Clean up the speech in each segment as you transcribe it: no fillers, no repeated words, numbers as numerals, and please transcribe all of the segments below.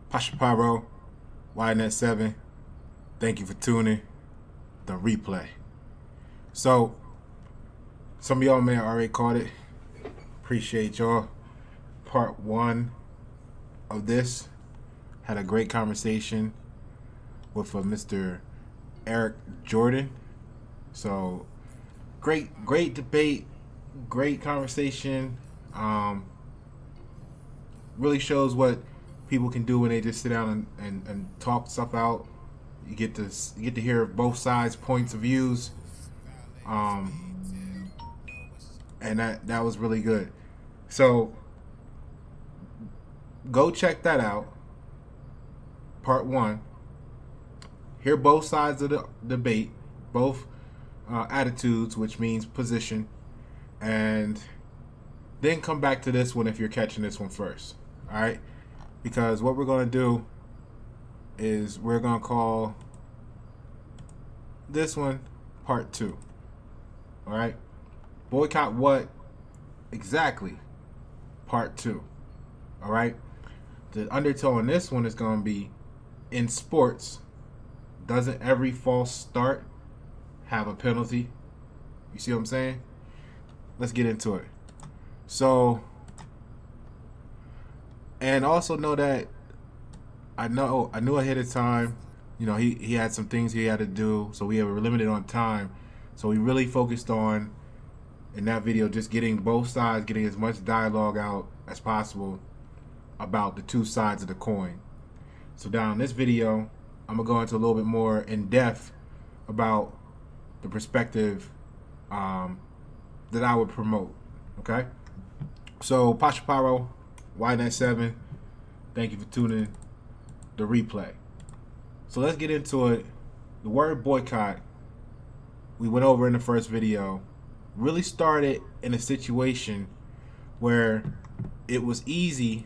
Pasha Pyro, YNet7, thank you for tuning. The replay. So, some of y'all may have already caught it. Appreciate y'all. Part one of this. Had a great conversation with Mr. Eric Jordan. So, great debate, great conversation. Really shows what people can do when they just sit down and talk stuff out. You get to hear both sides' points of views, and that was really good. So go check that out. Part one. Hear both sides of the debate, both attitudes, which means position, and then come back to this one if you're catching this one first. All right, because what we're going to do is we're going to call this one part two. All right, boycott what exactly? Part two. All right, the undertone in this one is going to be in sports. Doesn't every false start have a penalty? You see what I'm saying? Let's get into it. So, and also know that I knew ahead of time, he had some things he had to do, so we were limited on time. So we really focused on, in that video, just getting both sides, getting as much dialogue out as possible about the two sides of the coin. So down in this video, I'm gonna go into a little bit more in depth about the perspective that I would promote. Okay, so Pasha Pyro, YNet7, thank you for tuning in. The replay. So let's get into it. The word boycott, we went over in the first video, really started in a situation where it was easy.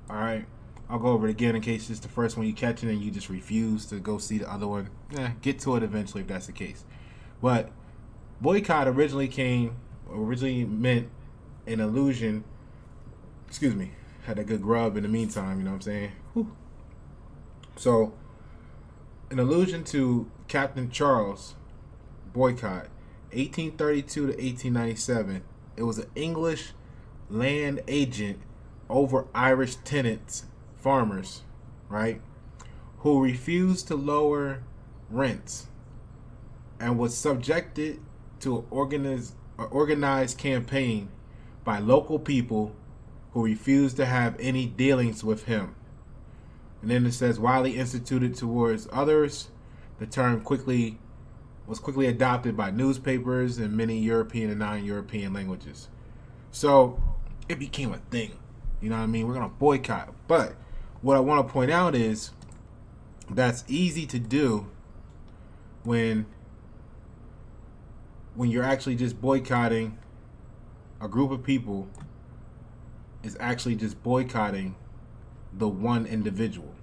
All right, I'll go over it again in case it's the first one you catch it and you just refuse to go see the other one. Get to it eventually if that's the case. But boycott originally meant an allusion. Excuse me, had a good grub in the meantime, you know what I'm saying? Whew. So, an allusion to Captain Charles Boycott, 1832 to 1897. It was an English land agent over Irish tenants, farmers, right, who refused to lower rents and was subjected to an organized campaign by local people who refused to have any dealings with him. And then it says, widely instituted towards others, the term was quickly adopted by newspapers in many European and non-European languages. So it became a thing. You know what I mean? We're going to boycott. But what I want to point out is that's easy to do when you're actually just boycotting. A group of people is actually just boycotting the one individual.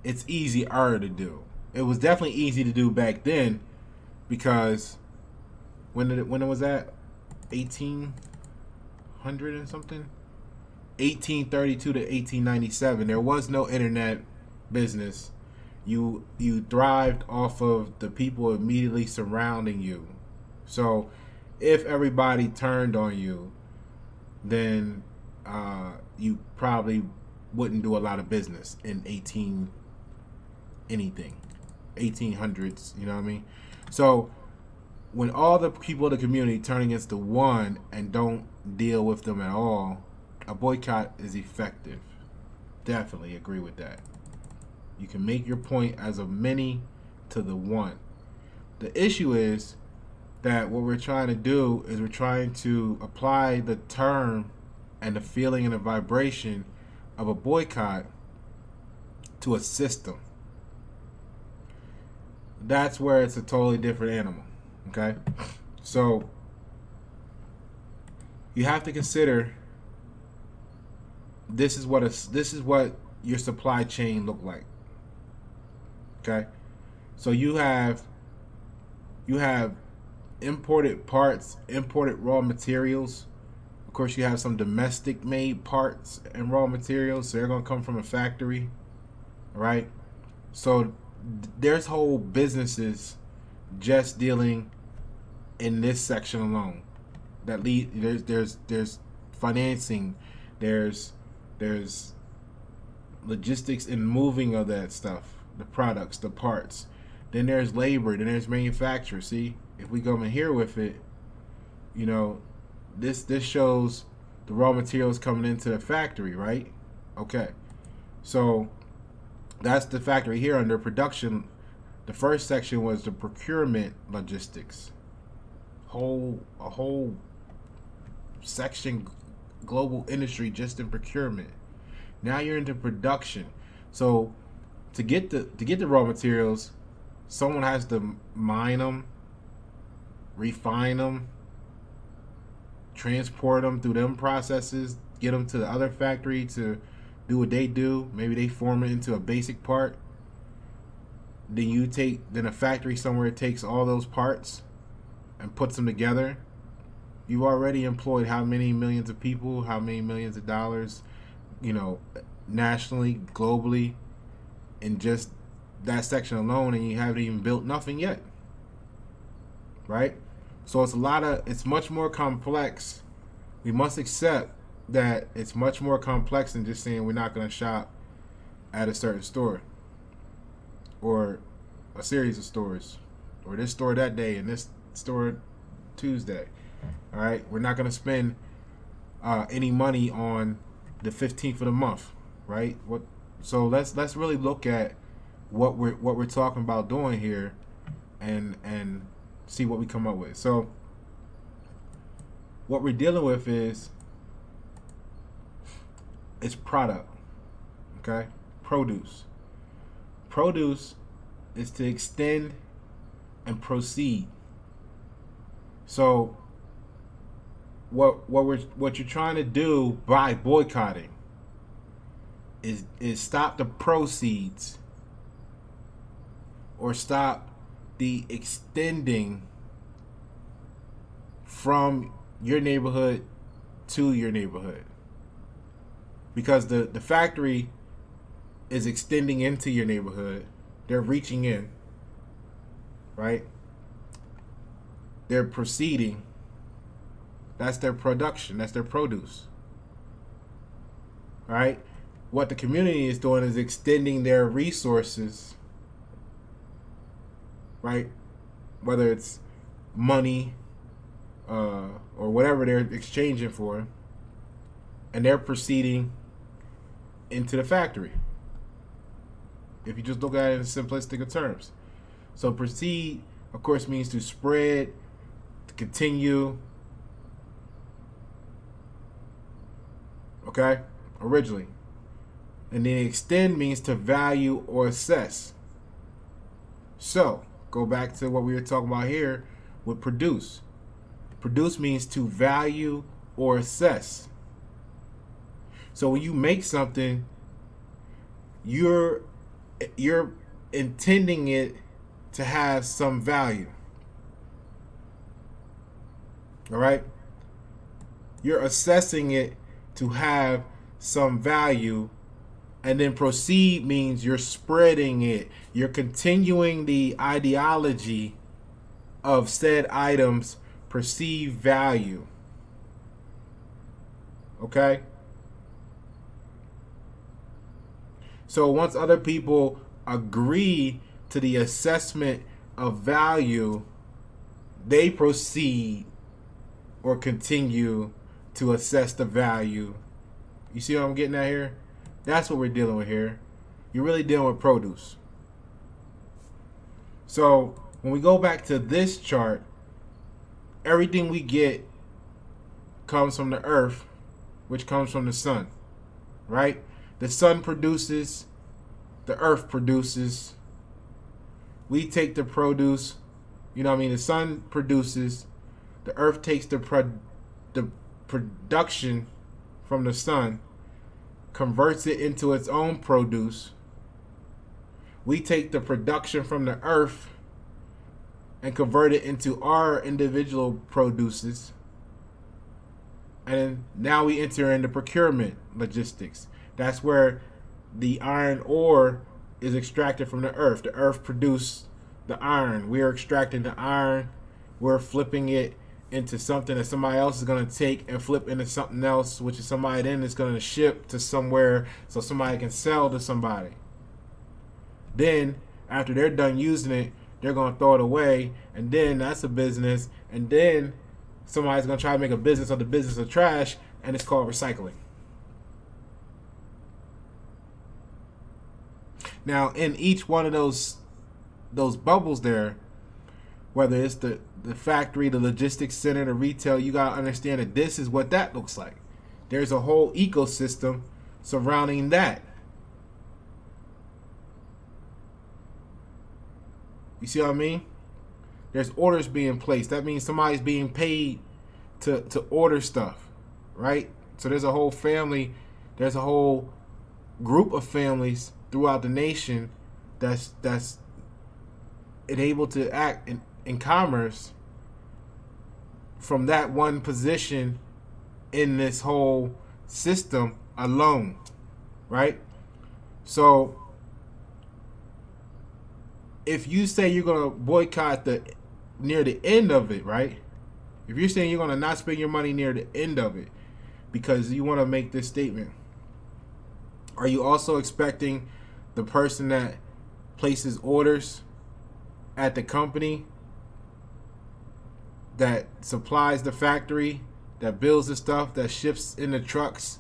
It's easier to do. It was definitely easy to do back then because when it was at 1800 and something, 1832 to 1897, there was no internet business. You thrived off of the people immediately surrounding you. So if everybody turned on you, then you probably wouldn't do a lot of business in 1800s, you know what I mean? So when all the people of the community turn against the one and don't deal with them at all, a boycott is effective. Definitely agree with that. You can make your point as a many to the one. The issue is that what we're trying to do is we're trying to apply the term and the feeling and the vibration of a boycott to a system. That's where it's a totally different animal. Okay, so you have to consider this is what your supply chain look like. Okay, so you have imported parts, imported raw materials, Of course, you have some domestic made parts and raw materials, so they're going to come from a factory, right? So there's whole businesses just dealing in this section alone. That lead there's financing, there's logistics and moving of that stuff, the products, the parts. Then there's labor, then there's manufacture. See, if we go in here with it, you know, this shows the raw materials coming into the factory, right? Okay. So that's the factory here under production. The first section was the procurement logistics. A whole section, global industry just in procurement. Now you're into production. So to get the raw materials, someone has to mine them, refine them, transport them through them processes, get them to the other factory to do what they do. Maybe they form it into a basic part. Then a factory somewhere takes all those parts and puts them together. You've already employed how many millions of people, how many millions of dollars, nationally, globally, in just that section alone, and you haven't even built nothing yet, right? So it's much more complex. We must accept that it's much more complex than just saying we're not going to shop at a certain store or a series of stores, or this store that day and this store Tuesday. All right, we're not going to spend any money on the 15th of the month, right? So let's really look at what we're talking about doing here, and see what we come up with. So what we're dealing with is product, okay? Produce is to extend and proceed. So what you're trying to do by boycotting is stop the proceeds, or stop the extending from your neighborhood to your neighborhood, because the factory is extending into your neighborhood. They're reaching in, right? They're proceeding. That's their production. That's their produce. All right? What the community is doing is extending their resources, right? Whether it's money or whatever they're exchanging for, and they're proceeding into the factory. If you just look at it in simplistic terms. So proceed, of course, means to spread, to continue. Okay? Originally. And then extend means to value or assess. So, go back to what we were talking about here with produce. Produce means to value or assess. So when you make something, you're intending it to have some value. All right? You're assessing it to have some value, and then proceed means you're spreading it. You're continuing the ideology of said items' perceived value. Okay? So once other people agree to the assessment of value, they proceed or continue to assess the value. You see what I'm getting at here? That's what we're dealing with here. You're really dealing with produce. So when we go back to this chart, everything we get comes from the earth, which comes from the sun, right? The sun produces, the earth produces. We take the produce, the sun produces, the earth takes the production from the sun, converts it into its own produce. We take the production from the earth and convert it into our individual produces. And now we enter into procurement logistics. That's where the iron ore is extracted from the earth. The earth produced the iron. We're extracting the iron. We're flipping it into something that somebody else is going to take and flip into something else, which is somebody then is going to ship to somewhere so somebody can sell to somebody. Then, after they're done using it, they're going to throw it away, and then that's a business, and then somebody's going to try to make a business of the business of trash, and it's called recycling. Now, in each one of those bubbles there, whether it's the factory, the logistics center, the retail, you got to understand that this is what that looks like. There's a whole ecosystem surrounding that. You see what I mean? There's orders being placed. That means somebody's being paid to order stuff, right? So there's a whole family, there's a whole group of families throughout the nation that's able to act in commerce from that one position in this whole system alone, right? So if you say you're going to boycott near the end of it, right? If you're saying you're going to not spend your money near the end of it because you want to make this statement, are you also expecting the person that places orders at the company, that supplies the factory, that builds the stuff, that ships in the trucks,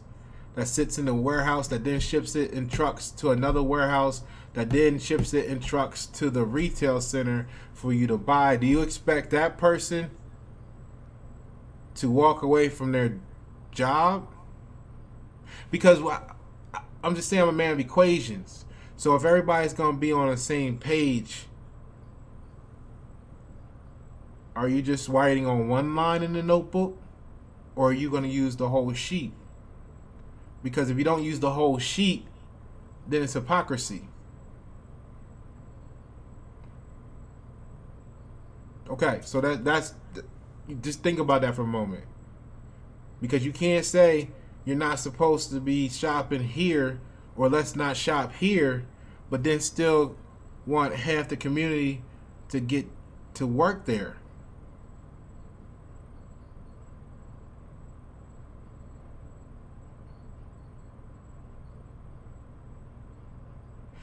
that sits in the warehouse, that then ships it in trucks to another warehouse, that then ships it in trucks to the retail center for you to buy? Do you expect that person to walk away from their job? Because I'm just saying I'm a man of equations. So if everybody's going to be on the same page, are you just writing on one line in the notebook, or are you going to use the whole sheet? Because if you don't use the whole sheet, then it's hypocrisy. Okay, so that's just think about that for a moment. Because you can't say you're not supposed to be shopping here, or let's not shop here, but then still want half the community to get to work there.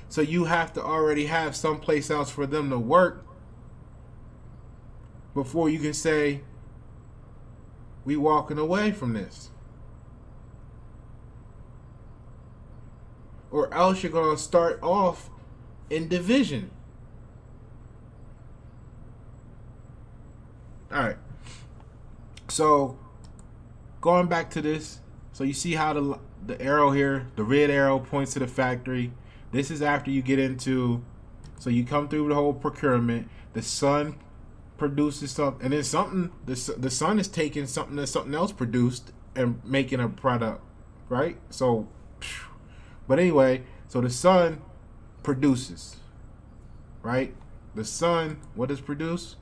So you have to already have someplace else for them to work before you can say, we walking away from this. Or else you're going to start off in division. All right. So going back to this, so you see how the arrow here, the red arrow points to the factory. This is after you get into, so you come through the whole procurement. The sun produces something, and then something, the sun is taking something that something else produced and making a product, right? So, but anyway, so the sun produces, right? The sun, what does produce?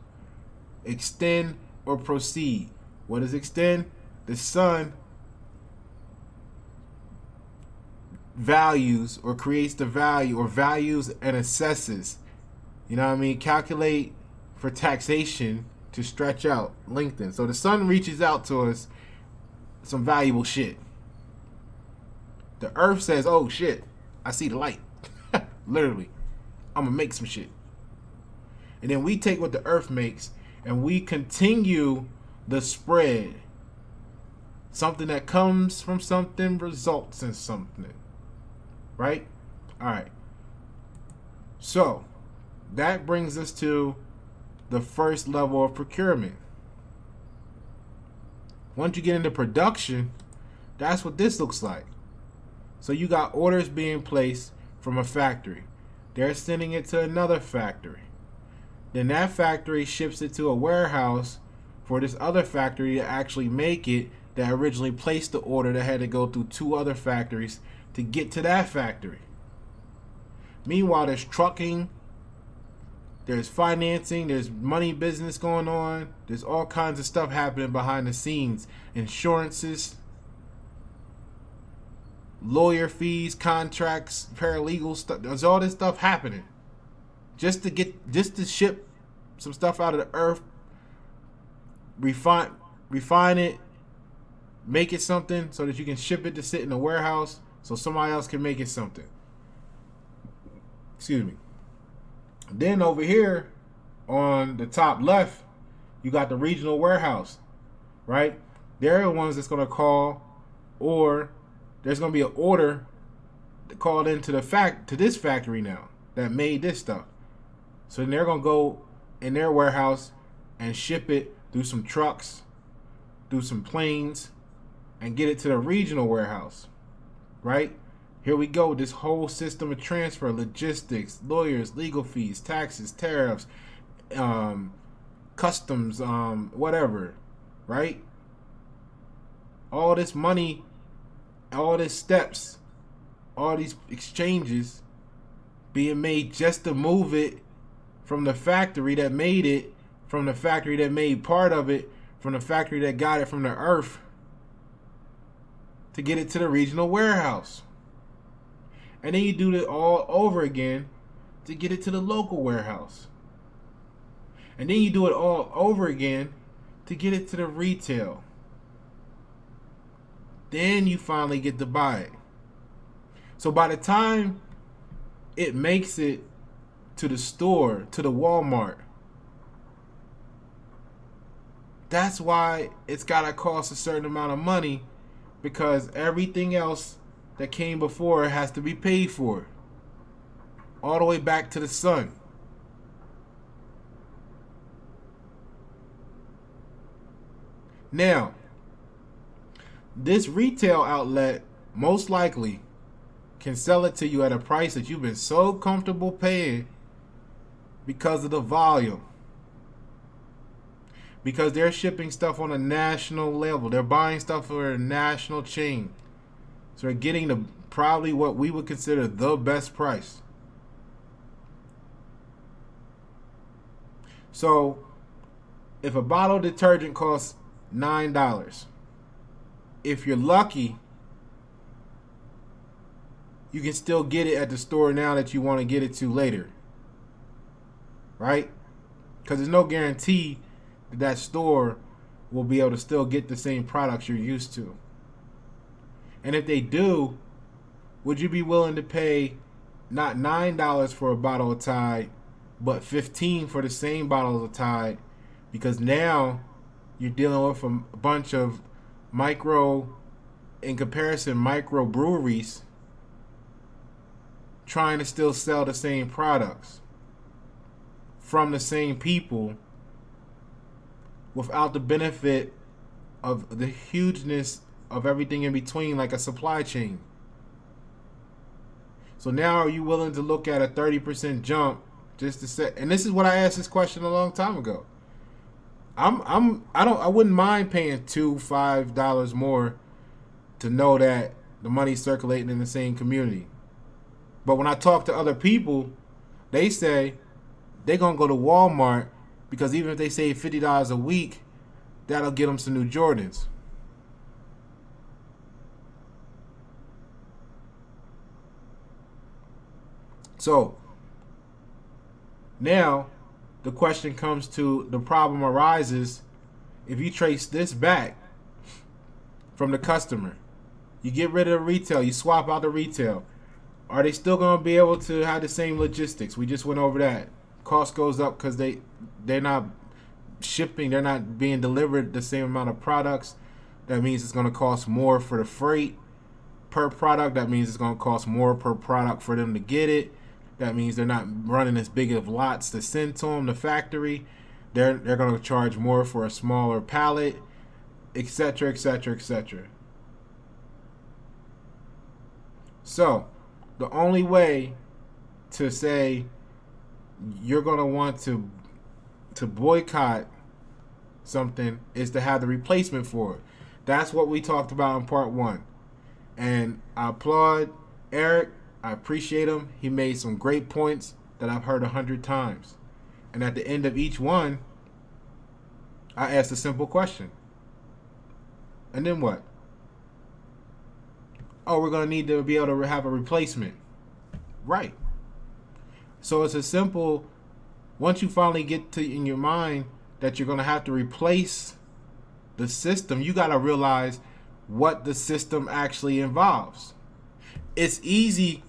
Extend or proceed. What does extend? The sun values or creates the value, or values and assesses, you know what I mean, calculate for taxation to stretch out, lengthen. So the sun reaches out to us some valuable shit. The earth says, oh shit, I see the light. Literally, I'm gonna make some shit. And then we take what the earth makes and we continue the spread. Something that comes from something results in something. Right? Alright. So, that brings us to the first level of procurement. Once you get into production, that's what this looks like. So you got orders being placed from a factory. They're sending it to another factory. Then that factory ships it to a warehouse for this other factory to actually make it, that originally placed the order, that had to go through two other factories to get to that factory. Meanwhile, there's trucking, There's financing, there's money business going on, there's all kinds of stuff happening behind the scenes. Insurances, lawyer fees, contracts, paralegal stuff. There's all this stuff happening. Just to ship some stuff out of the earth, refine it, make it something so that you can ship it to sit in the warehouse so somebody else can make it something. Excuse me. Then over here on the top left, you got the regional warehouse, right? They're the ones that's going to call, or there's going to be an order called into to this factory now that made this stuff. So then they're going to go in their warehouse and ship it through some trucks, through some planes, and get it to the regional warehouse, right? Here we go, this whole system of transfer, logistics, lawyers, legal fees, taxes, tariffs, customs, whatever, right? All this money, all these steps, all these exchanges being made just to move it from the factory that made it, from the factory that made part of it, from the factory that got it from the earth, to get it to the regional warehouse. And then you do it all over again to get it to the local warehouse. And then you do it all over again to get it to the retail. Then you finally get to buy it. So by the time it makes it to the store, to the Walmart, that's why it's got to cost a certain amount of money, because everything else that came before has to be paid for, all the way back to the sun. Now, this retail outlet most likely can sell it to you at a price that you've been so comfortable paying because of the volume. Because they're shipping stuff on a national level. They're buying stuff for a national chain. So they're getting the probably what we would consider the best price. So if a bottle of detergent costs $9, if you're lucky, you can still get it at the store now that you want to get it to later. Right? Because there's no guarantee that that store will be able to still get the same products you're used to. And if they do, would you be willing to pay not $9 for a bottle of Tide, but $15 for the same bottle of Tide? Because now you're dealing with a bunch of micro breweries trying to still sell the same products from the same people without the benefit of the hugeness of everything in between, like a supply chain. So now are you willing to look at a 30% jump just to say, and this is what I asked this question a long time ago. I wouldn't mind paying $2-5 more to know that the money's circulating in the same community. But when I talk to other people, they say they're gonna go to Walmart because even if they save $50 a week, that'll get them some new Jordans. So now the question comes to, the problem arises if you trace this back from the customer. You get rid of the retail, you swap out the retail. Are they still going to be able to have the same logistics? We just went over that. Cost goes up because they're not shipping, they're not being delivered the same amount of products. That means it's going to cost more for the freight per product. That means it's going to cost more per product for them to get it. That means they're not running as big of lots to send to them, the factory. They're going to charge more for a smaller pallet, etc., etc., etc. So the only way to say you're going to want to boycott something is to have the replacement for it. That's what we talked about in part 1. And I applaud Eric. I appreciate him. He made some great points that I've heard 100 times. And at the end of each one, I asked a simple question. And then what? Oh, we're going to need to be able to have a replacement. Right. So it's a simple, once you finally get to in your mind that you're going to have to replace the system, you got to realize what the system actually involves. It's easy.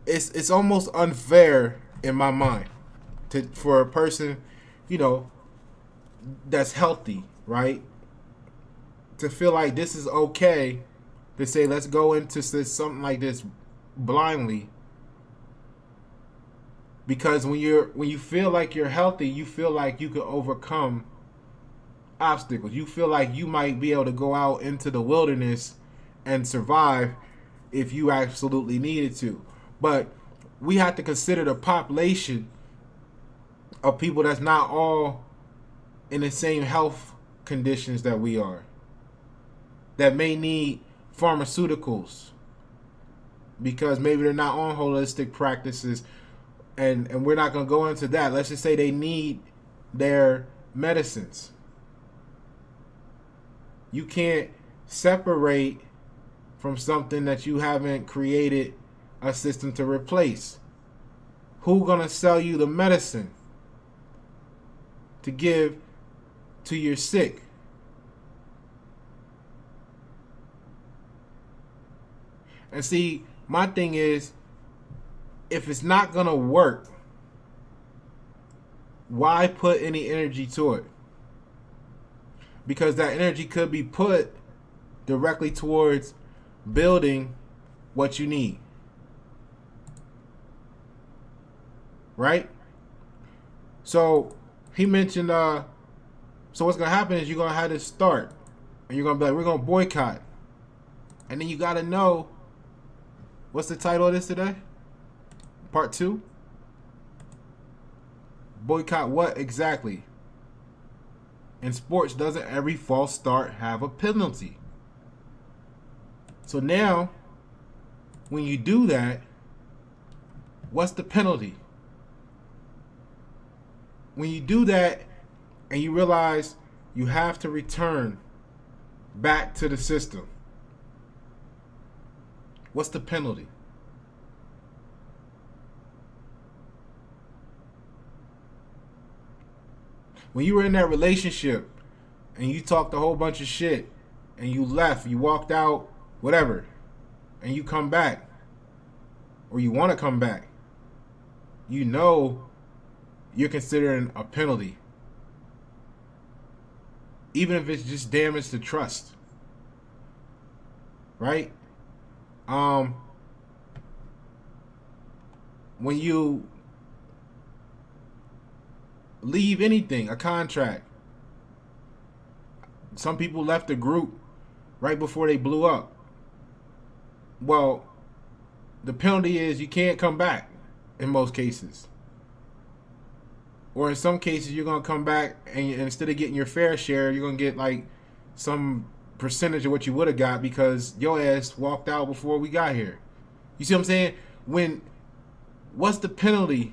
It's almost unfair in my mind for a person, that's healthy, right? To feel like this is okay to say, let's go into something like this blindly. Because when you feel like you're healthy, you feel like you can overcome obstacles. You feel like you might be able to go out into the wilderness and survive if you absolutely needed to. But we have to consider the population of people that's not all in the same health conditions that we are, that may need pharmaceuticals because maybe they're not on holistic practices, and we're not going to go into that. Let's just say they need their medicines. You can't separate from something that you haven't created a system to replace. Who's going to sell you the medicine to give to your sick? And see, my thing is, if it's not going to work, why put any energy to it? Because that energy could be put directly towards building what you need. Right? So he mentioned, so what's going to happen is you're going to have to start. And you're going to be like, we're going to boycott. And then you got to know, what's the title of this today? Part 2? Boycott what exactly? In sports, doesn't every false start have a penalty? So now, when you do that, what's the penalty? When you do that and you realize you have to return back to the system, what's the penalty? When you were in that relationship and you talked a whole bunch of shit and you left, you walked out, whatever, and you come back, or you want to come back, you know you're considering a penalty. Even if it's just damage to trust. Right? When you leave anything, a contract. Some people left the group right before they blew up. Well, the penalty is you can't come back in most cases. Or in some cases, you're going to come back and instead of getting your fair share, you're going to get like some percentage of what you would have got because your ass walked out before we got here. You see what I'm saying? What's the penalty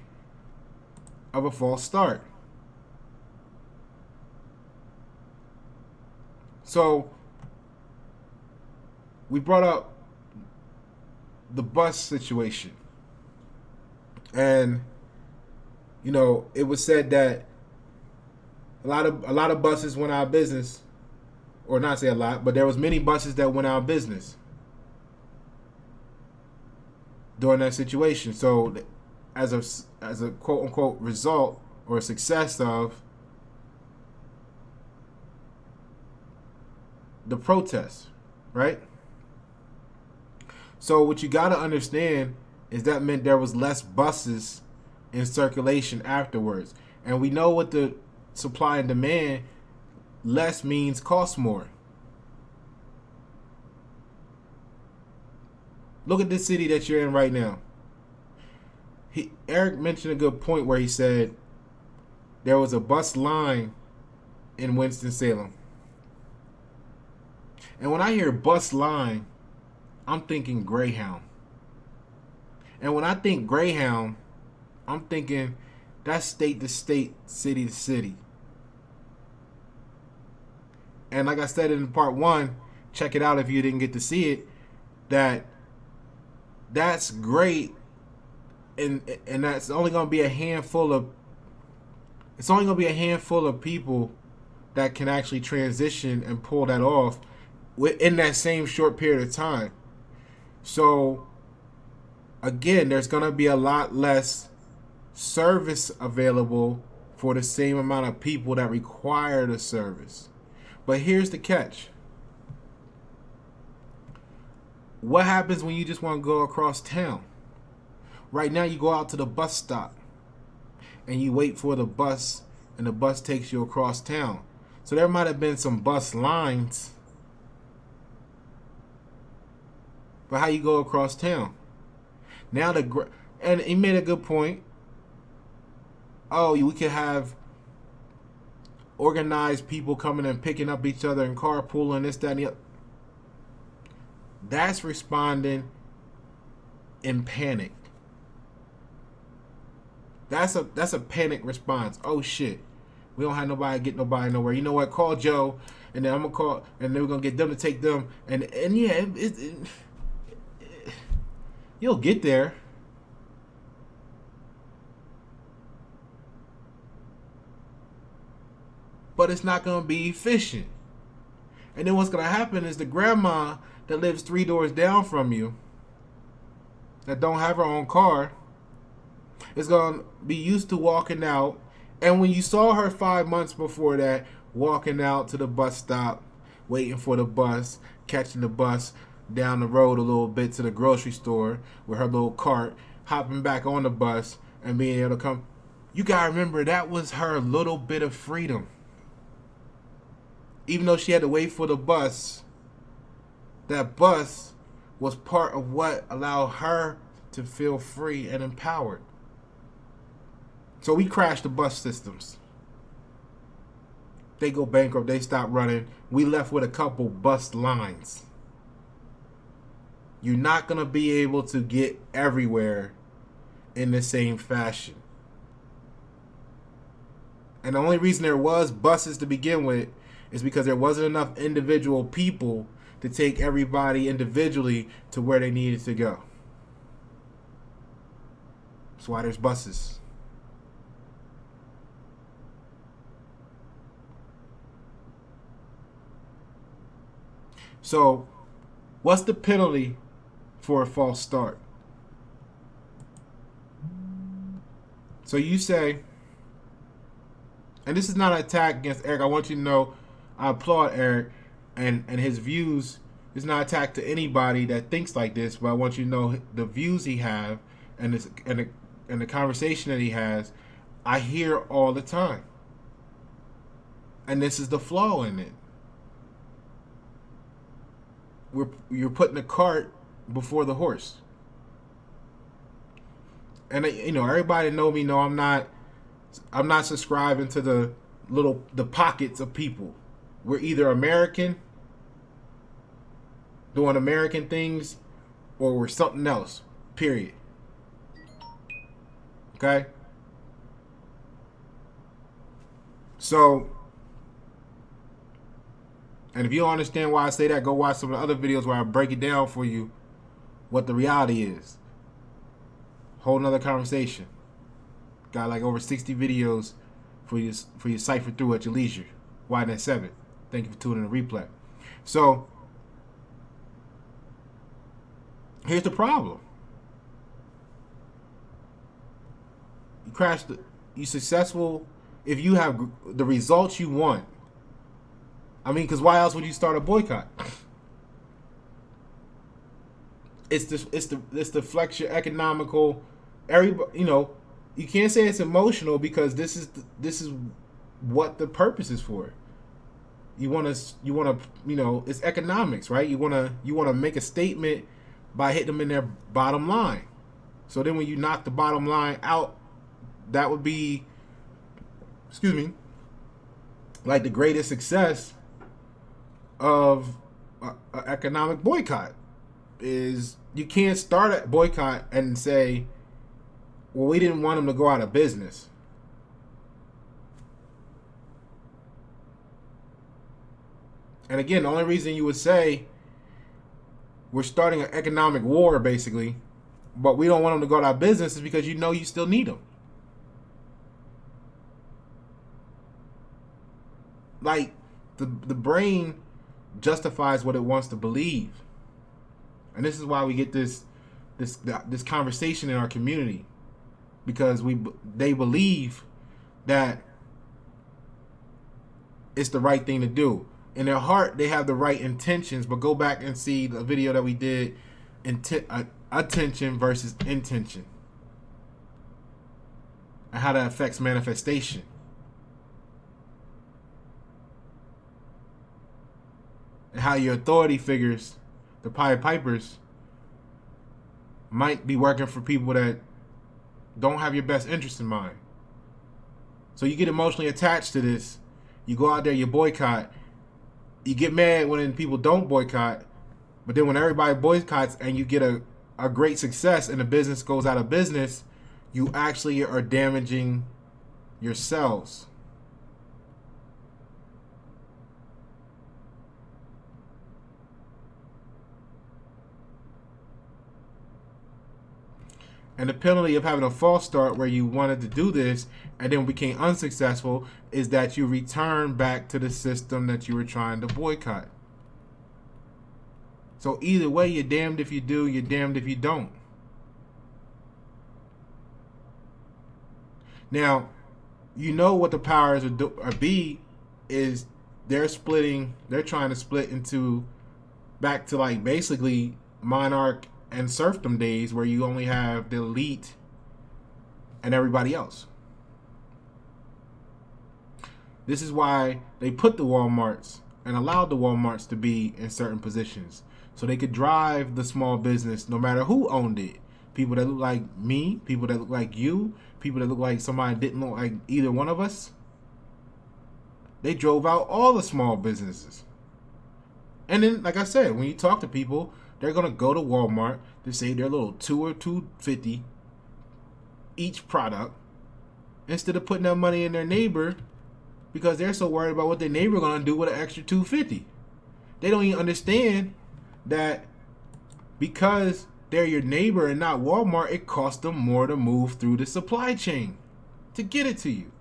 of a false start? So we brought up the bus situation, and it was said that a lot of buses went out of business, or not say a lot, but there was many buses that went out of business during that situation. So as a quote unquote result or a success of the protests, right? So what you got to understand is that meant there was less buses in circulation afterwards. And we know what the supply and demand, less means cost more. Look at the city that you're in right now. Eric mentioned a good point where he said there was a bus line in Winston-Salem. And when I hear bus line, I'm thinking Greyhound. And when I think Greyhound, I'm thinking That's state to state, city to city. And like I said in part one, check it out if you didn't get to see it, that's great, and that's only gonna be a handful of people that can actually transition and pull that off within that same short period of time. So again, there's gonna be a lot less service available for the same amount of people that require the service. But here's the catch. What happens when you just want to go across town? Right now you go out to the bus stop and you wait for the bus, and the bus takes you across town. So there might have been some bus lines, but how you go across town? Now and he made a good point. Oh, we could have organized people coming and picking up each other and carpooling, this, that, and the other. That's responding in panic. That's a panic response. Oh shit, we don't have nobody, get nobody nowhere. You know what? Call Joe, and then I'm gonna call, and then we're gonna get them to take them, and yeah, you'll get there. But it's not gonna be efficient. And then what's gonna happen is the grandma that lives 3 doors down from you, that don't have her own car, is going to be used to walking out. And when you saw her 5 months before that, walking out to the bus stop, waiting for the bus, catching the bus down the road a little bit to the grocery store with her little cart, hopping back on the bus and being able to come, you got to remember that was her little bit of freedom. Even though she had to wait for the bus, that bus was part of what allowed her to feel free and empowered. So we crashed the bus systems. They go bankrupt, they stop running. We left with a couple bus lines. You're not going to be able to get everywhere in the same fashion. And the only reason there was buses to begin with is because there wasn't enough individual people to take everybody individually to where they needed to go. That's why there's buses. So, what's the penalty for a false start? So you say, and this is not an attack against Eric. I want you to know I applaud Eric and his views. It's not an attack to anybody that thinks like this, but I want you to know the views he have and the conversation that he has, I hear all the time. And this is the flaw in it. You're putting the cart before the horse. And everybody know me know I'm not subscribing to the pockets of people. We're either American, doing American things, or we're something else. Period. Okay? So, and if you don't understand why I say that, go watch some of the other videos where I break it down for you what the reality is. Whole nother conversation. Got like over 60 videos for you cipher through at your leisure. YNet 7. Thank you for tuning in the replay. So, here's the problem. You successful if you have the results you want. I mean, because why else would you start a boycott? It's the flex your economical. Everybody, you can't say it's emotional because this is what the purpose is for. You want to, it's economics, right? You want to make a statement by hitting them in their bottom line. So then when you knock the bottom line out, that would be, like the greatest success of an economic boycott is you can't start a boycott and say, well, we didn't want them to go out of business. And again, the only reason you would say we're starting an economic war, basically, but we don't want them to go out of business is because you know you still need them. Like, the brain justifies what it wants to believe. And this is why we get this conversation in our community, because they believe that it's the right thing to do. In their heart, they have the right intentions, but go back and see the video that we did, attention versus intention, and how that affects manifestation. And how your authority figures, the Pied Pipers, might be working for people that don't have your best interest in mind. So you get emotionally attached to this. You go out there, you boycott. You get mad when people don't boycott. But then when everybody boycotts and you get a great success and the business goes out of business, you actually are damaging yourselves. And the penalty of having a false start where you wanted to do this and then became unsuccessful is that you return back to the system that you were trying to boycott. So either way, you're damned if you do, you're damned if you don't. Now, you know what the powers be is they're trying to split into back to like basically monarch and serfdom days where you only have the elite and everybody else. This is why they put the Walmarts and allowed the Walmarts to be in certain positions, so they could drive the small business no matter who owned it. People that look like me, people that look like you, people that look like somebody that didn't look like either one of us. They drove out all the small businesses. And then, like I said, when you talk to people, they're going to go to Walmart to save their little $2 or $2.50 each product instead of putting that money in their neighbor, because they're so worried about what their neighbor going to do with an extra $2.50. They don't even understand that because they're your neighbor and not Walmart, it costs them more to move through the supply chain to get it to you.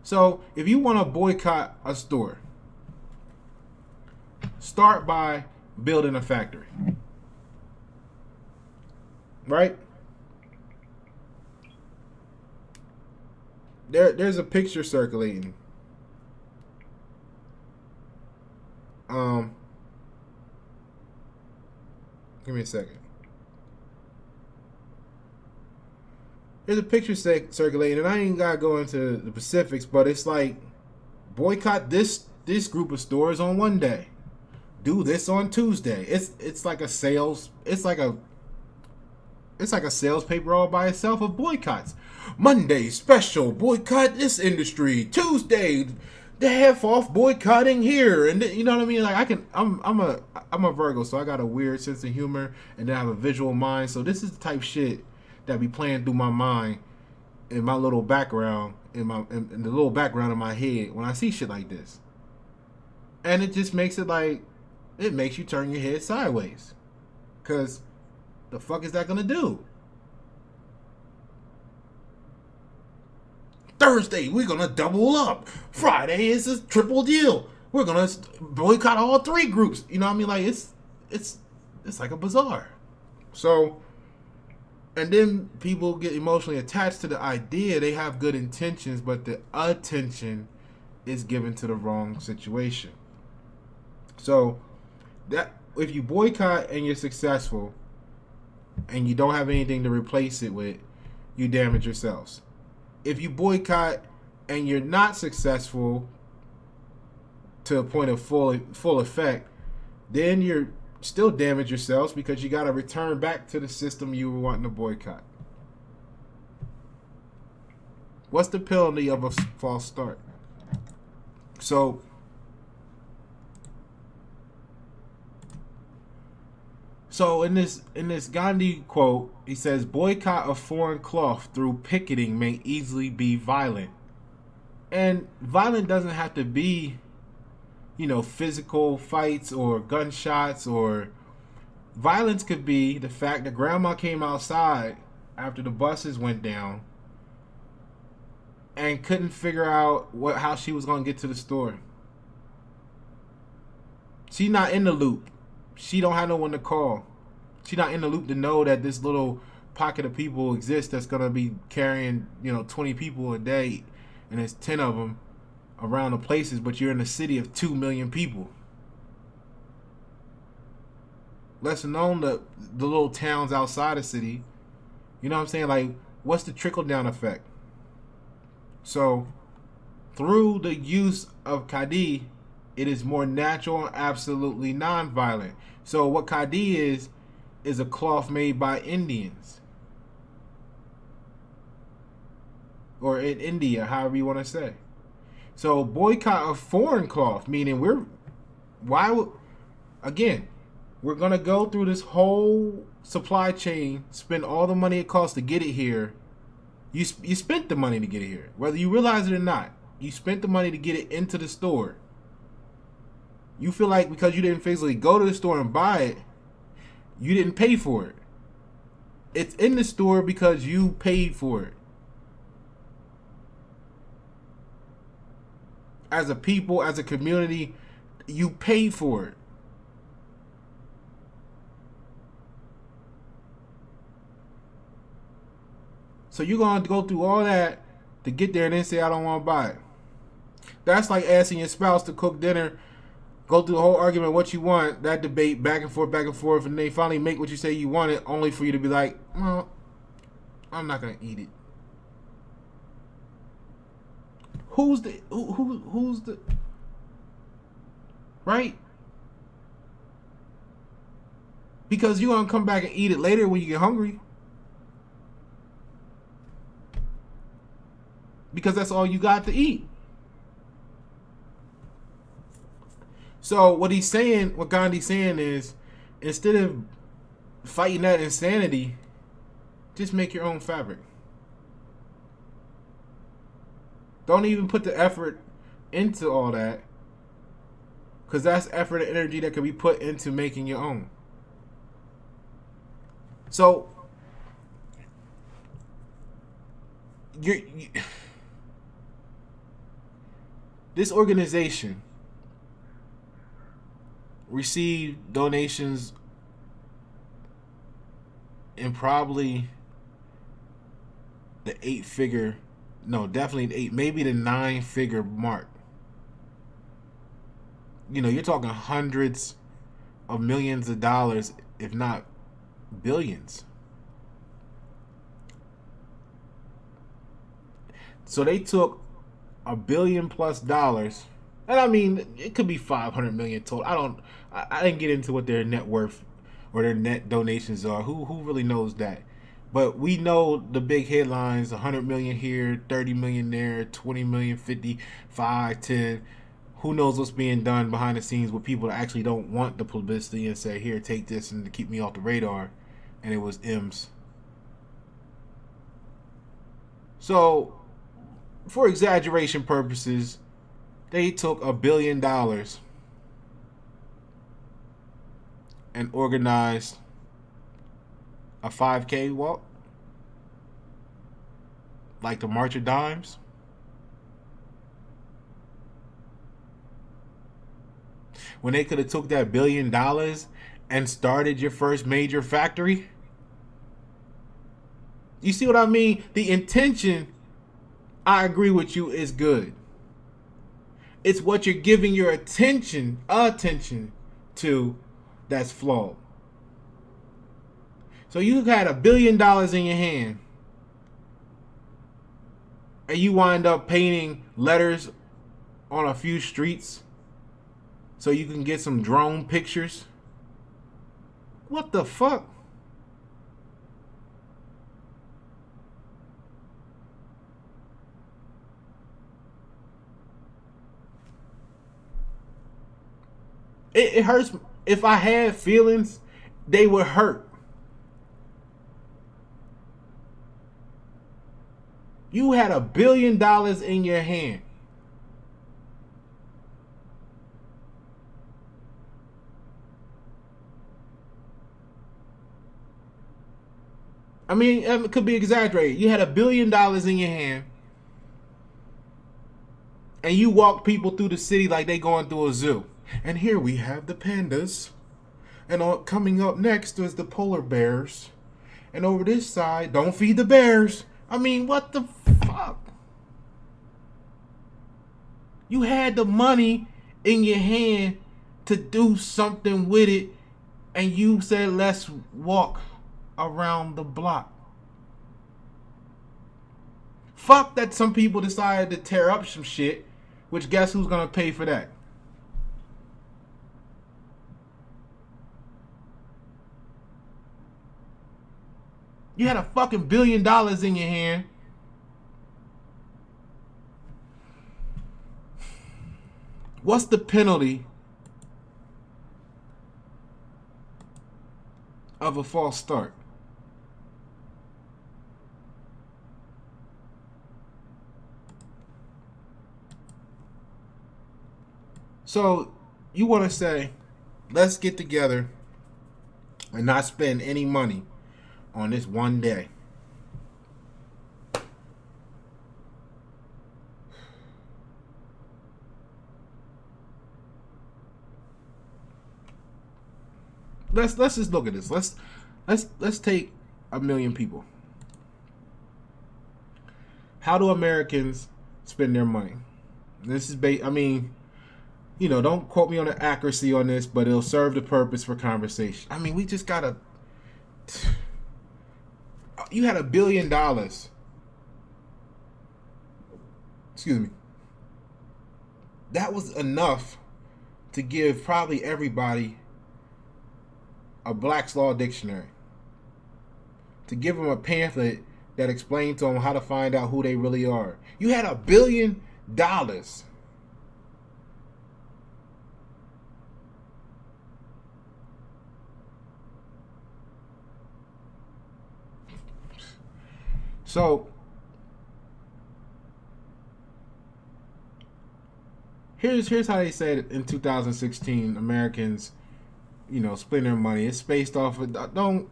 So if you want to boycott a store, start by building a factory. Right? There's a picture circulating. Give me a second. There's a picture circulating, and I ain't gotta go into the specifics, but it's like boycott this group of stores on one day. Do this on Tuesday. It's like a sales. It's like a sales paper all by itself of boycotts. Monday special, boycott this industry. Tuesday, the half off boycotting here, and you know what I mean. Like I'm a Virgo, so I got a weird sense of humor, and then I have a visual mind. So this is the type of shit that be playing through my mind, in my little background, in the little background of my head when I see shit like this, and it just makes it like. It makes you turn your head sideways. Because the fuck is that going to do? Thursday, we're going to double up. Friday is a triple deal. We're going to boycott all three groups. You know what I mean? Like, it's like a bazaar. So, and then people get emotionally attached to the idea. They have good intentions, but the attention is given to the wrong situation. So, that if you boycott and you're successful and you don't have anything to replace it with, you damage yourselves. If you boycott and you're not successful to a point of full effect, then you're still damage yourselves because you got to return back to the system you were wanting to boycott. What's the penalty of a false start? So in this Gandhi quote, he says, boycott of foreign cloth through picketing may easily be violent. And violent doesn't have to be, physical fights or gunshots, or violence could be the fact that grandma came outside after the buses went down and couldn't figure out how she was going to get to the store. She's not in the loop. She don't have no one to call. She's not in the loop to know that this little pocket of people exists that's going to be carrying, 20 people a day, and there's 10 of them around the places, but you're in a city of 2 million people. Less known the little towns outside the city. You know what I'm saying? Like, what's the trickle-down effect? So, through the use of Kadi, it is more natural and absolutely non-violent. So, what Kadi is a cloth made by Indians. Or in India, however you want to say. So, boycott of foreign cloth, meaning we're going to go through this whole supply chain, spend all the money it costs to get it here. You spent the money to get it here. Whether you realize it or not, you spent the money to get it into the store. You feel like because you didn't physically go to the store and buy it, you didn't pay for it. It's in the store because you paid for it. As a people, as a community, you paid for it. So you're going to go through all that to get there and then say, I don't want to buy it. That's like asking your spouse to cook dinner, go through the whole argument what you want, that debate back and forth, and they finally make what you say you wanted, only for you to be like, well, I'm not going to eat it. Who's the right? Because you're going to come back and eat it later when you get hungry. Because that's all you got to eat. So what Gandhi's saying is, instead of fighting that insanity, just make your own fabric. Don't even put the effort into all that, because that's effort and energy that could be put into making your own. So this organization received donations in probably the definitely the 8, maybe the 9-figure mark. You're talking hundreds of millions of dollars, if not billions. So they took $1 billion plus, and I mean it could be 500 million total. I didn't get into what their net worth or their net donations are. Who really knows that? But we know the big headlines: 100 million here, 30 million there, 20 million, 55, 10. Who knows what's being done behind the scenes with people that actually don't want the publicity and say, here, take this and to keep me off the radar. And it was M's. So, for exaggeration purposes, they took $1 billion and organized a 5K walk, like the March of Dimes. When they could have took that $1 billion and started your first major factory. You see what I mean? The intention, I agree with you, is good. It's what you're giving your attention to that's flawed. So you had $1 billion in your hand, and you wind up painting letters on a few streets so you can get some drone pictures. What the fuck? It hurts. If I had feelings, they would hurt. You had $1 billion in your hand. I mean, it could be exaggerated. You had $1 billion in your hand, and you walk people through the city like they going through a zoo. And here we have the pandas, and coming up next is the polar bears, and over this side, don't feed the bears. I mean, what the fuck? You had the money in your hand to do something with it, and you said, let's walk around the block. Fuck that some people decided to tear up some shit, which guess who's gonna pay for that? You had a fucking $1 billion in your hand. What's the penalty of a false start? So you want to say, let's get together and not spend any money on this one day. Let's just look at this. Let's take 1 million people. How do Americans spend their money? This is I mean, you know, don't quote me on the accuracy on this, but it'll serve the purpose for conversation. I mean, we just gotta. You had $1 billion. Excuse me. That was enough to give probably everybody a Black's Law dictionary. To give them a pamphlet that explained to them how to find out who they really are. You had $1 billion. So here's how they said in 2016 Americans, you know, spend their money. It's based off of don't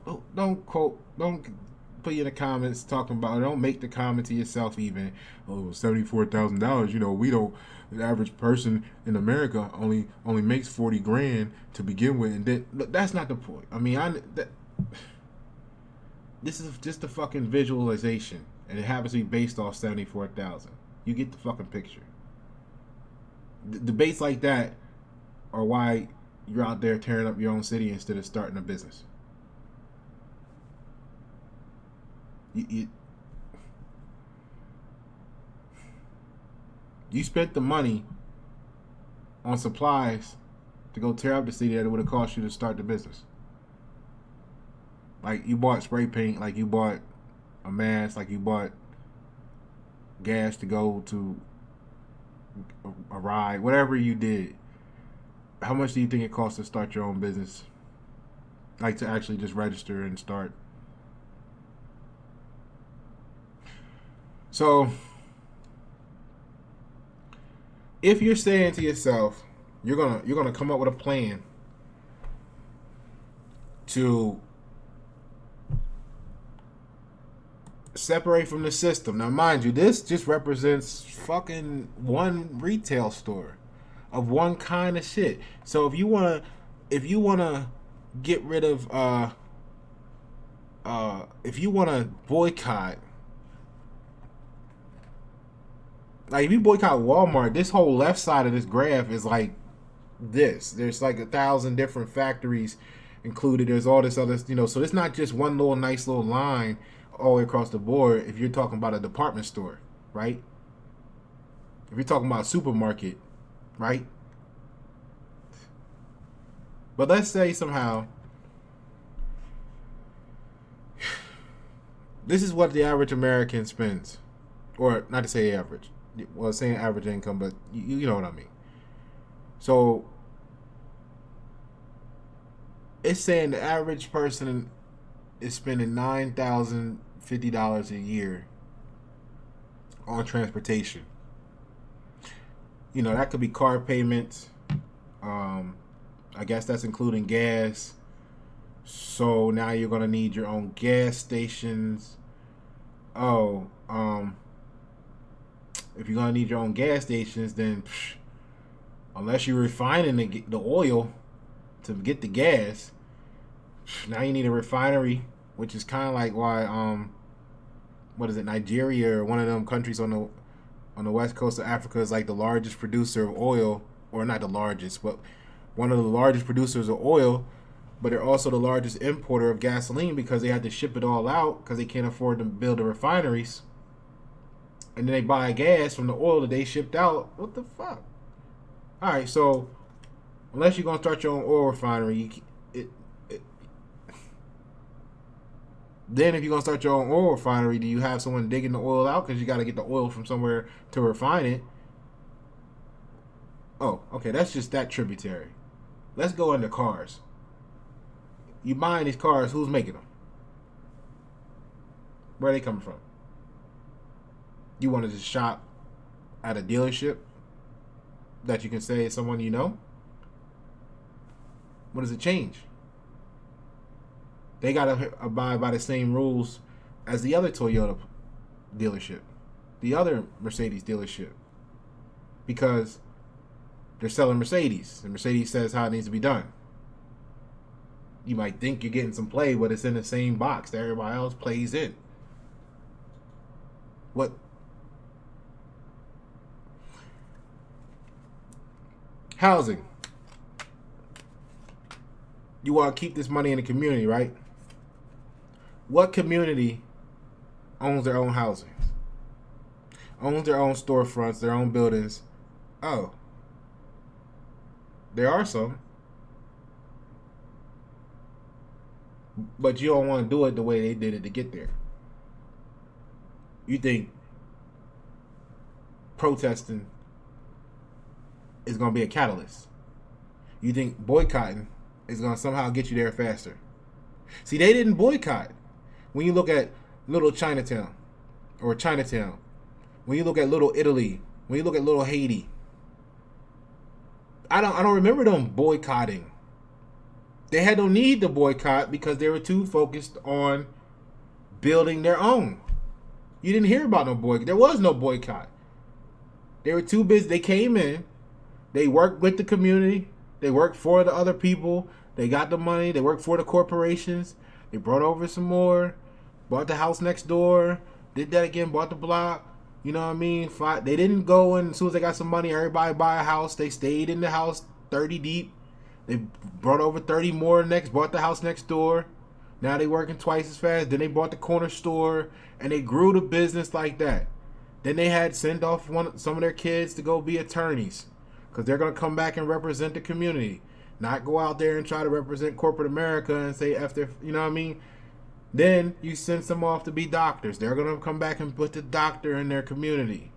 put you in the comments talking about it. Don't make the comment to yourself even. Oh, $74,000. You know, we don't. The average person in America only makes 40 grand to begin with, and then, look, that's not the point. I mean, this is just a fucking visualization, and it happens to be based off 74,000. You get the fucking picture. Debates like that are why you're out there tearing up your own city instead of starting a business. You spent the money on supplies to go tear up the city that it would have cost you to start the business. Like, you bought spray paint, like you bought a mask, like you bought gas to go to a ride, whatever you did. How much do you think it costs to start your own business? Like, to actually just register and start. So, if you're saying to yourself, you're gonna come up with a plan to separate from the system. Now, mind you, this just represents fucking one retail store of one kind of shit. So if you wanna get rid of if you wanna boycott, like if you boycott Walmart, this whole left side of this graph is like this. There's like 1,000 different factories included. There's all this other, you know, so it's not just one little nice little line all the way across the board. If you're talking about a department store, right? If you're talking about a supermarket, right? But let's say somehow this is what the average American spends, or not to say average, well, saying average income, but you know what I mean. So it's saying the average person is spending $9,050 a year on transportation. You know, that could be car payments. I guess that's including gas, So now you're gonna need your own gas stations. Oh, if you're gonna need your own gas stations, then unless you're refining the oil to get the gas, now you need a refinery, which is kind of like why what is it, Nigeria or one of them countries on the west coast of Africa is like the largest producer of oil, or not the largest, but one of the largest producers of oil. But they're also the largest importer of gasoline because they had to ship it all out because they can't afford to build the refineries. And then they buy gas from the oil that they shipped out. What the fuck? All right, so unless you're gonna start your own oil refinery, then if you're gonna start your own oil refinery, do you have someone digging the oil out because you got to get the oil from somewhere to refine it? Oh, okay, that's just that tributary. Let's go into cars. You buying these cars? Who's making them? Where are they coming from? You want to just shop at a dealership that you can say is someone you know? What does it change? They gotta abide by the same rules as the other Toyota dealership, the other Mercedes dealership, because they're selling Mercedes, and Mercedes says how it needs to be done. You might think you're getting some play, but it's in the same box that everybody else plays in. What? Housing. You want to keep this money in the community, right? What community owns their own housing? Owns their own storefronts, their own buildings? Oh. There are some. But you don't want to do it the way they did it to get there. You think protesting is going to be a catalyst. You think boycotting is going to somehow get you there faster. See, they didn't boycott. When you look at Little Chinatown or Chinatown, when you look at Little Italy, when you look at Little Haiti, I don't remember them boycotting. They had no need to boycott because they were too focused on building their own. You didn't hear about no boycott. There was no boycott. They were too busy. They came in. They worked with the community. They worked for the other people. They got the money. They worked for the corporations. They brought over some more. Bought the house next door. Did that again. Bought the block. You know what I mean? They didn't go and as soon as they got some money, everybody buy a house. They stayed in the house 30 deep. They brought over 30 more next. Bought the house next door. Now they working twice as fast. Then they bought the corner store. And they grew the business like that. Then they had send off some of their kids to go be attorneys. Because they're going to come back and represent the community. Not go out there and try to represent corporate America and say F their, you know what I mean? Then you send some off to be doctors. They're going to come back and put the doctor in their community.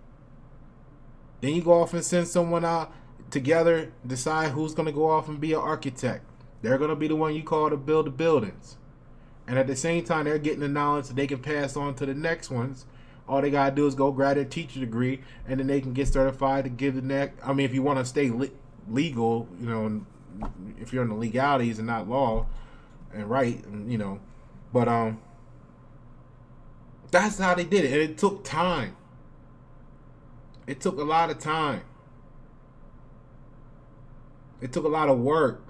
Then you go off and send someone out together, decide who's going to go off and be an architect. They're going to be the one you call to build the buildings. And at the same time, they're getting the knowledge that they can pass on to the next ones. All they got to do is go grab their teacher degree, and then they can get certified to give the next. I mean, if you want to stay legal, you know, if you're in the legalities and not law and right, you know. But that's how they did it. And it took time. It took a lot of time. It took a lot of work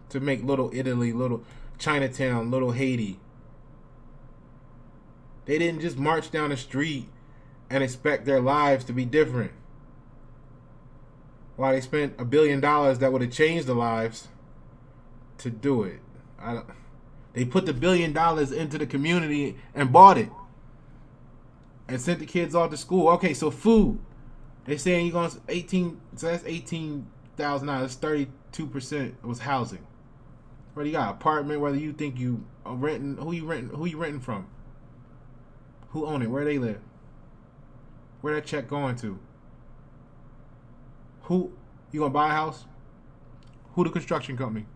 to make Little Italy, Little Chinatown, Little Haiti. They didn't just march down the street and expect their lives to be different. While they spent $1 billion that would have changed the lives to do it. They put the $1 billion into the community and bought it. And sent the kids off to school. Okay, so food. They're saying you're going to 18, so that's $18,000. That's 32% was housing. Whether you got an apartment, whether you think you are renting, who you renting from? Who own it? Where they live? Where that check going to? Who you gonna buy a house? Who the construction company?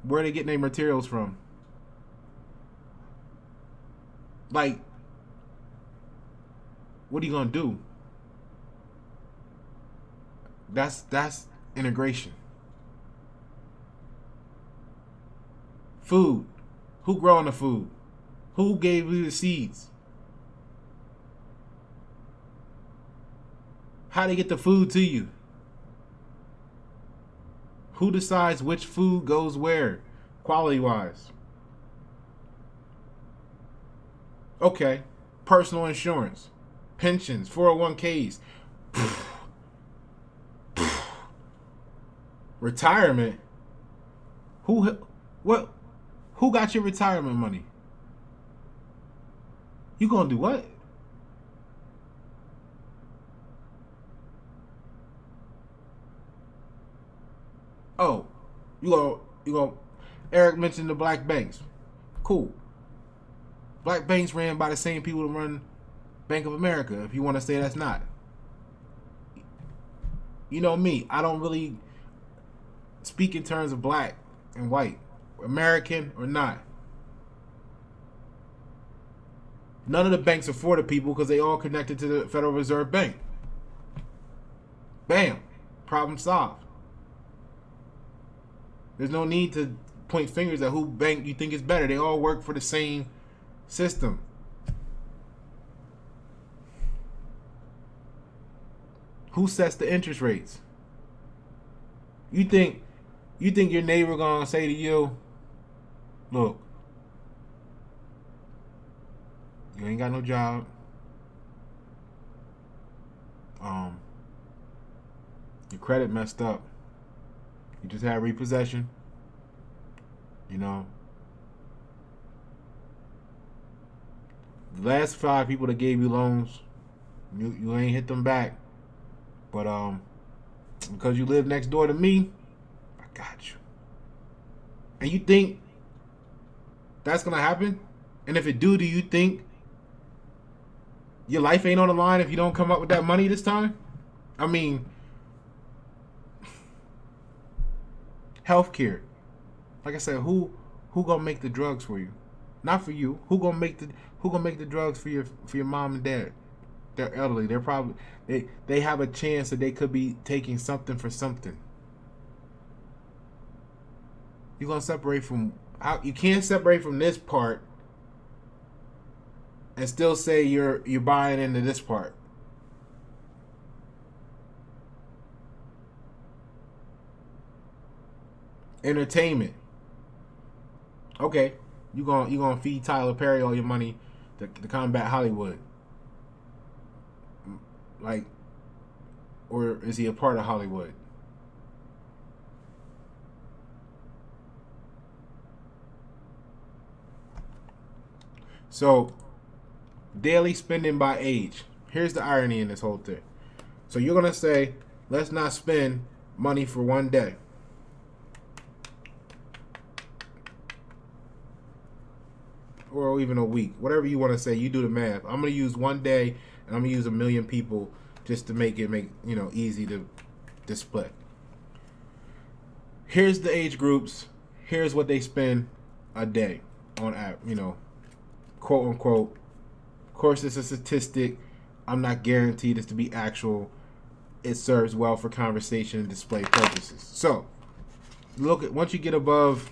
Where they getting their materials from? Like, what are you gonna do? That's integration. Food. Who growing the food? Who gave you the seeds? How they get the food to you? Who decides which food goes where, quality-wise? Okay, personal insurance, pensions, 401ks, retirement. What? Who got your retirement money? You gonna do what? Oh, you gonna Eric mentioned the black banks. Cool. Black banks ran by the same people that run Bank of America, if you want to say that's not. You know me, I don't really speak in terms of black and white, American or not. None of the banks are for the people because they all connected to the Federal Reserve Bank. Bam. Problem solved. There's no need to point fingers at who bank you think is better. They all work for the same system. Who sets the interest rates? You think your neighbor gonna say to you, look, you ain't got no job. Your credit messed up. You just had repossession. You know. The last 5 people that gave you loans, you ain't hit them back. But because you live next door to me, I got you. And you think that's gonna happen? And if it do you think your life ain't on the line if you don't come up with that money this time? I mean, healthcare. Like I said, who gonna make the drugs for you? Not for you. Who gonna make the drugs for your mom and dad? They're elderly. They're probably they have a chance that they could be taking something for something. You're gonna separate from you can't separate from this part and still say you're buying into this part. Entertainment. Okay, you gonna feed Tyler Perry all your money to combat Hollywood. Like, or is he a part of Hollywood? So, daily spending by age. Here's the irony in this whole thing. So you're gonna say, let's not spend money for one day. Or even a week. Whatever you want to say, you do the math. I'm gonna use one day and I'm gonna use 1 million people just to make it easy to display. Here's the age groups. Here's what they spend a day on app, quote unquote. Of course, it's a statistic. I'm not guaranteed this to be actual. It serves well for conversation and display purposes. So, look at once you get above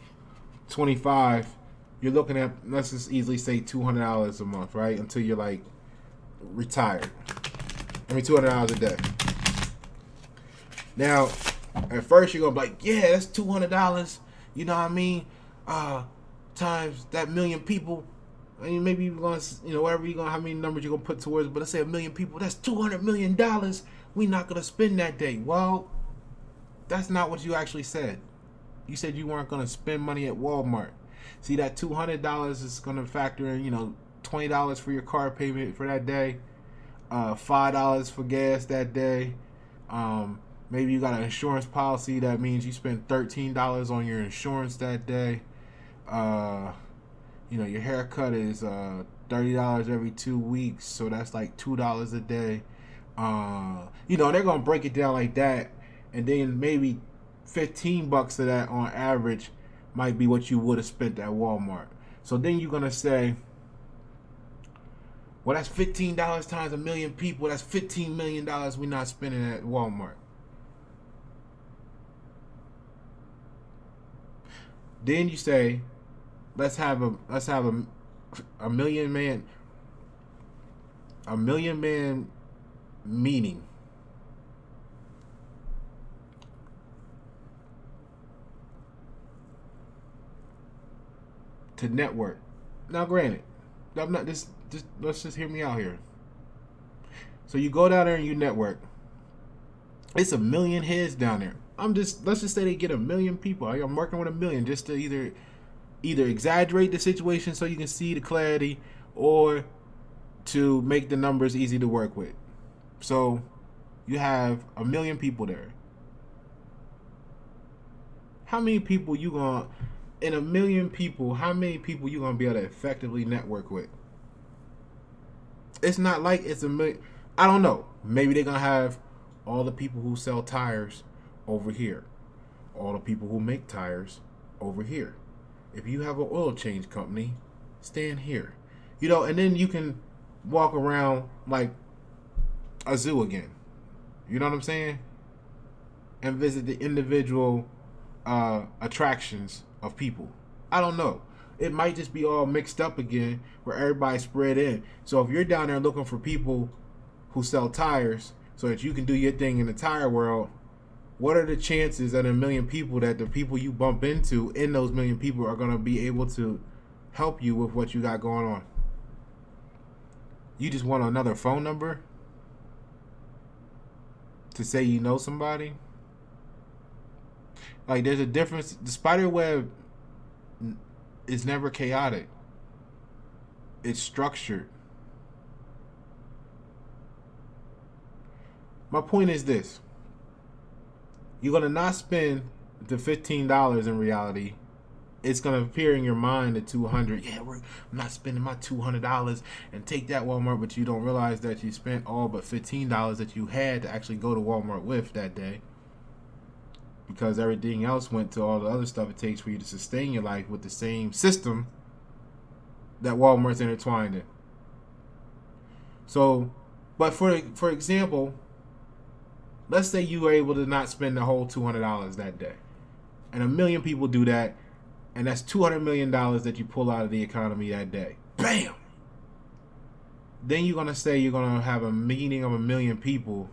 25, you're looking at, let's just easily say $200 a month, right? Until you're like retired. $200 a day. Now, at first you're gonna be like, yeah, that's $200. You know what I mean? Times that 1 million people. I mean, maybe you're gonna, whatever you're gonna, how many numbers you're gonna put towards. But let's say 1 million people. That's $200 million. We're not gonna spend that day. Well, that's not what you actually said. You said you weren't gonna spend money at Walmart. See, that $200 is gonna factor in, $20 for your car payment for that day. $5 for gas that day. Maybe you got an insurance policy that means you spend $13 on your insurance that day. Your haircut is $30 every 2 weeks, so that's like $2 a day. They're gonna break it down like that, and then maybe $15 of that on average might be what you would have spent at Walmart. So then you're gonna say, well, that's $15 times 1 million people. That's $15 million we're not spending at Walmart. Then you say, let's have a million man meeting. To network. Now, granted, I'm not just let's just hear me out here. So you go down there and you network. It's a million heads down there. Let's just say they get a million people. I'm working with a million just to either exaggerate the situation so you can see the clarity, or to make the numbers easy to work with. So you have a million people there. How many people you gonna in a million people? How many people you gonna be able to effectively network with? It's not like it's a million. I don't know. Maybe they're gonna have all the people who sell tires over here, all the people who make tires over here. If you have an oil change company, stand here. And then you can walk around like a zoo again. You know what I'm saying? And visit the individual attractions of people. I don't know. It might just be all mixed up again where everybody's spread in. So if you're down there looking for people who sell tires so that you can do your thing in the tire world, what are the chances that a million people, that the people you bump into in those million people are going to be able to help you with what you got going on? You just want another phone number to say you know somebody? Like, there's a difference. The spider web is never chaotic. It's structured. My point is this. You're going to not spend the $15 in reality. It's going to appear in your mind at $200. Yeah, I'm not spending my $200 and take that Walmart, but you don't realize that you spent all but $15 that you had to actually go to Walmart with that day. Because everything else went to all the other stuff it takes for you to sustain your life with the same system that Walmart's intertwined in. So, but for example, let's say you were able to not spend the whole $200 that day. And a million people do that, and that's $200 million that you pull out of the economy that day. Bam! Then you're going to say you're going to have a meeting of a million people.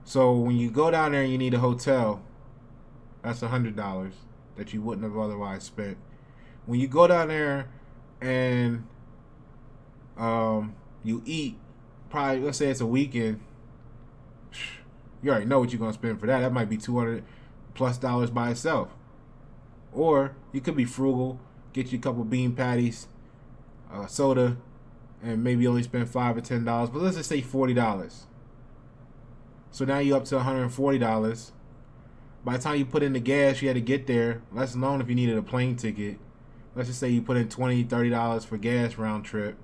So when you go down there and you need a hotel, that's $100 that you wouldn't have otherwise spent. When you go down there and you eat, probably, let's say it's a weekend, you already know what you're going to spend for that. That might be $200 plus by itself. Or you could be frugal, get you a couple bean patties, soda, and maybe only spend $5 or $10. But let's just say $40. So now you're up to $140. By the time you put in the gas, you had to get there, let alone if you needed a plane ticket. Let's just say you put in $20, $30 for gas round trip.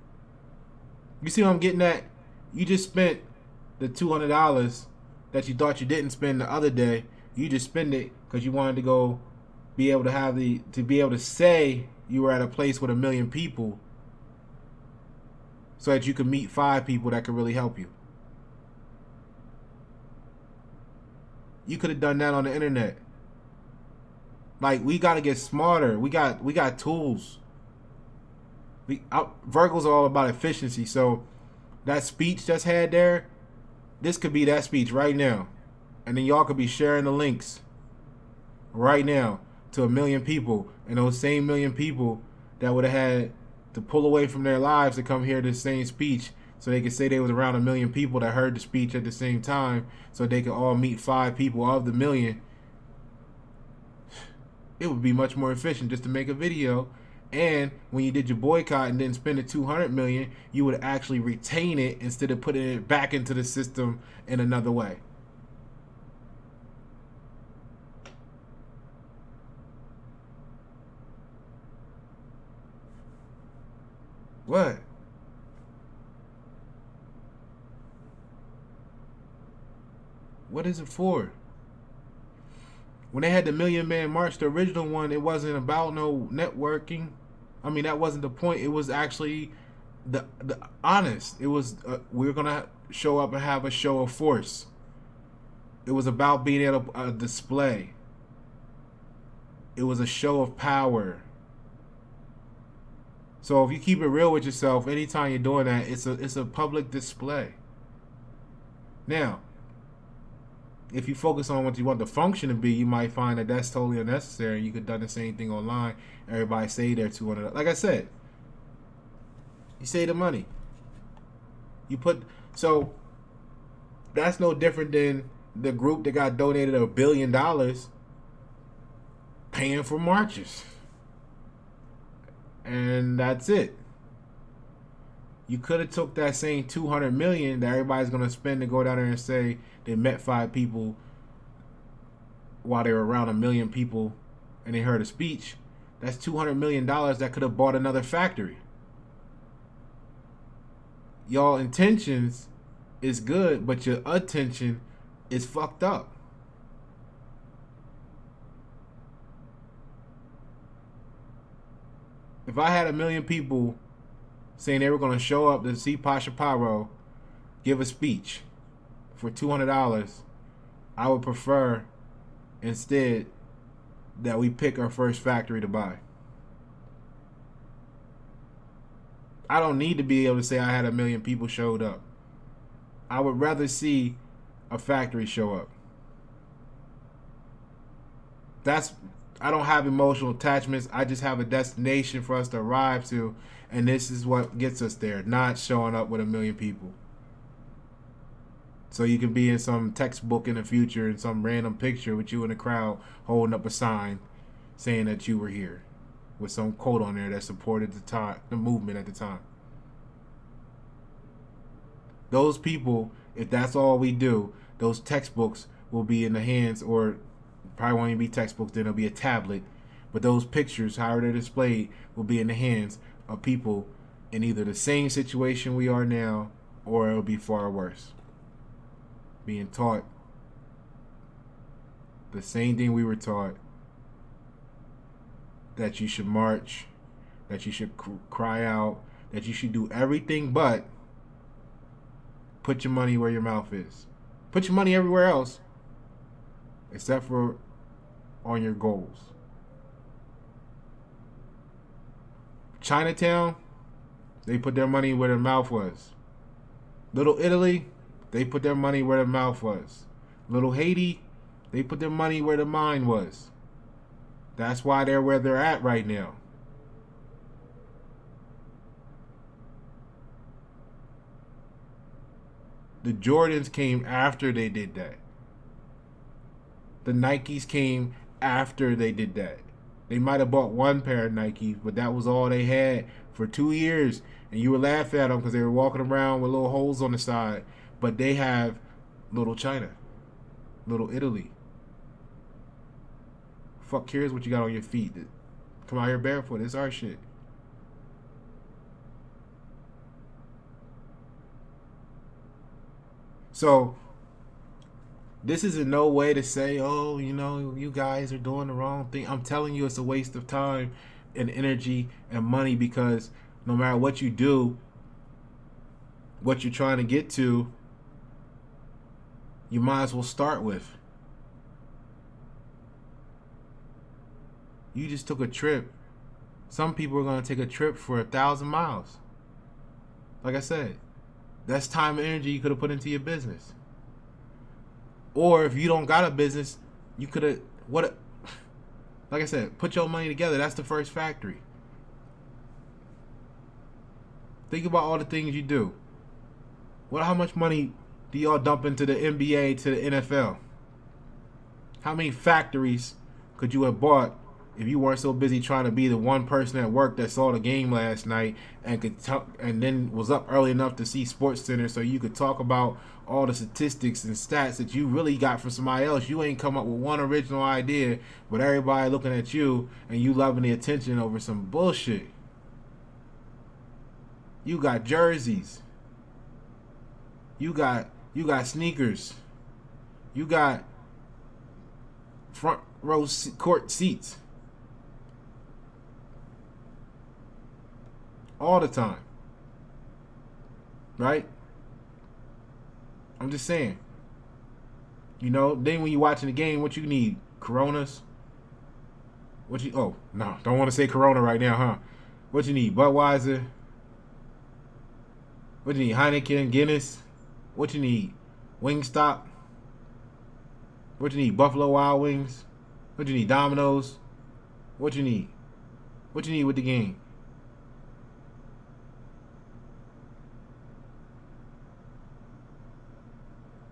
You see what I'm getting at? You just spent the $200 that you thought you didn't spend the other day. You just spend it because you wanted to go be able to say you were at a place with a million people so that you could meet 5 people that could really help you. You could have done that on the internet. Like, we got to get smarter. We got tools. Virgos are all about efficiency. So that speech that's had there, this could be that speech right now. And then y'all could be sharing the links right now to a million people. And those same million people that would have had to pull away from their lives to come hear this same speech, so they could say they was around a million people that heard the speech at the same time, so they could all meet 5 people of the million. It would be much more efficient just to make a video. And when you did your boycott and didn't spend the $200 million, you would actually retain it instead of putting it back into the system in another way. What? What is it for? When they had the Million Man March, the original one, it wasn't about no networking. I mean, that wasn't the point. It was actually the honest. It was we were gonna show up and have a show of force. It was about being able to display. It was a show of power. So if you keep it real with yourself, anytime you're doing that, it's a public display. Now, if you focus on what you want the function to be, you might find that that's totally unnecessary. You could done the same thing online. Everybody say they're $200. Like I said, you save the money. You put so that's no different than the group that got donated $1 billion paying for marches, and that's it. You could have took that same 200 million that everybody's gonna spend to go down there and say they met 5 people while they were around 1 million people and they heard a speech. That's $200 million that could have bought another factory. Y'all intentions is good, but your attention is fucked up. If I had 1 million people saying they were going to show up to see Pasha Paro give a speech for $200, I would prefer instead that we pick our first factory to buy. I don't need to be able to say I had 1 million people showed up. I would rather see a factory show up. I don't have emotional attachments. I just have a destination for us to arrive to, and this is what gets us there, not showing up with 1 million people. So you can be in some textbook in the future in some random picture with you in the crowd holding up a sign saying that you were here with some quote on there that supported the movement at the time. Those people, if that's all we do, those textbooks will be in the hands, or probably won't even be textbooks, then it'll be a tablet. But those pictures, however they're displayed, will be in the hands of people in either the same situation we are now, or it'll be far worse. Being taught the same thing we were taught, that you should march, that you should cry out, that you should do everything but put your money where your mouth is. Put your money everywhere else except for on your goals. Chinatown, they put their money where their mouth was. Little Italy, they put their money where their mouth was. Little Haiti, they put their money where their mind was. That's why they're where they're at right now. The Jordans came after they did that. The Nikes came after they did that. They might have bought one pair of Nikes, but that was all they had for 2 years. And you would laugh at them because they were walking around with little holes on the side. But they have little China, little Italy. Fuck cares what you got on your feet. Come out here barefoot. It's our shit. So this is in no way to say, oh, you know, you guys are doing the wrong thing. I'm telling you, it's a waste of time and energy and money, because no matter what you do, what you're trying to get to, you might as well start with. You just took a trip. Some people are going to take a trip for 1,000 miles. Like I said, that's time and energy you could have put into your business. Or if you don't got a business, you could have, like I said, put your money together. That's the first factory. Think about all the things you do. How much money do y'all dump into the NBA, to the NFL? How many factories could you have bought if you weren't so busy trying to be the one person at work that saw the game last night and could talk, and then was up early enough to see Sports Center so you could talk about all the statistics and stats that you really got from somebody else? You ain't come up with one original idea, but everybody looking at you and you loving the attention over some bullshit. You got jerseys. You got sneakers. You got front row court seats. All the time. Right? I'm just saying. You know, then when you're watching the game, what you need? Coronas? Oh, no, don't want to say Corona right now, huh? What you need? Budweiser? What you need? Heineken, Guinness? What you need? Wingstop? What you need? Buffalo Wild Wings? What you need? Domino's? What you need? What you need with the game?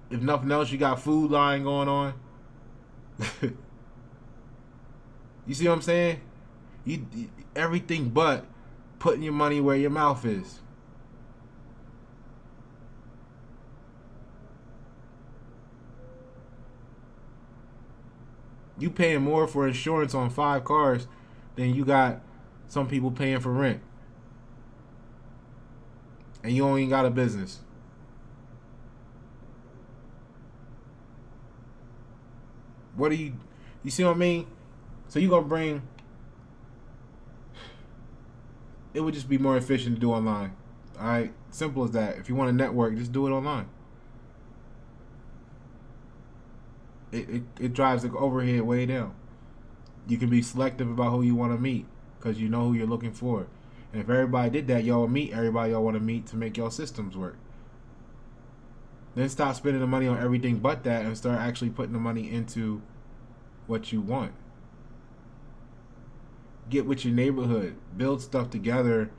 If nothing else, you got Food Line going on. You see what I'm saying? You everything but putting your money where your mouth is. You paying more for insurance on 5 cars than you got some people paying for rent. And you ain't got a business. What do you see what I mean? So you gonna bring, it would just be more efficient to do online. Alright? Simple as that. If you want to network, just do it online. It drives the overhead way down. You can be selective about who you want to meet because you know who you're looking for. And if everybody did that, y'all would meet everybody y'all want to meet to make your systems work. Then stop spending the money on everything but that and start actually putting the money into what you want. Get with your neighborhood, build stuff together,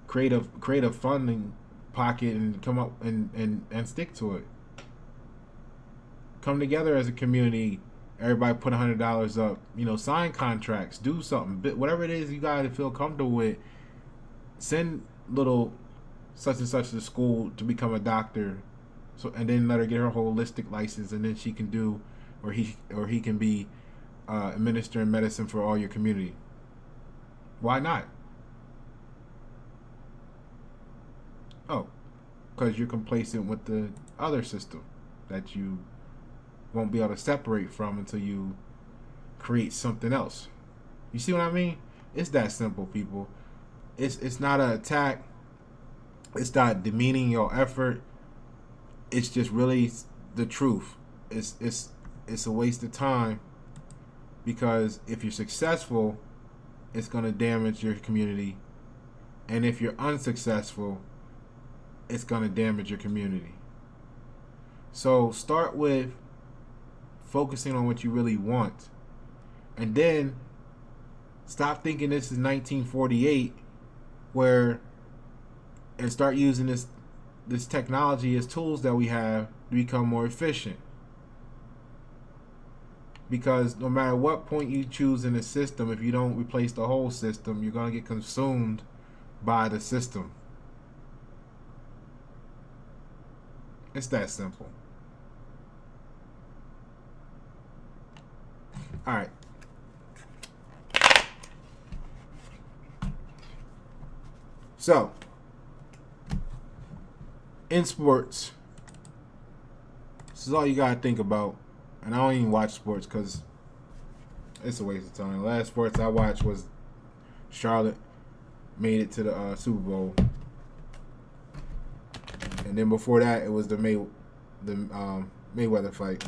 create a funding pocket and come up and stick to it. Come together as a community. Everybody put $100 up. You know, sign contracts, do something, whatever it is you guys feel comfortable with. Send little such and such to school to become a doctor, so and then let her get her holistic license, and then she can do, or he can be administering medicine for all your community. Why not? Oh, because you're complacent with the other system that you won't be able to separate from until you create something else. You see what I mean? It's that simple, people. It's not an attack. It's not demeaning your effort. It's just really the truth. It's a waste of time, because if you're successful, it's going to damage your community, and if you're unsuccessful, it's going to damage your community. So start with focusing on what you really want, and then stop thinking this is 1948, and start using this technology as tools that we have to become more efficient. Because no matter what point you choose in the system, if you don't replace the whole system, you're going to get consumed by the system. It's that simple. All right. So, in sports, this is all you gotta think about. And I don't even watch sports because it's a waste of time. The last sports I watched was Charlotte made it to the Super Bowl, and then before that it was the Mayweather fight.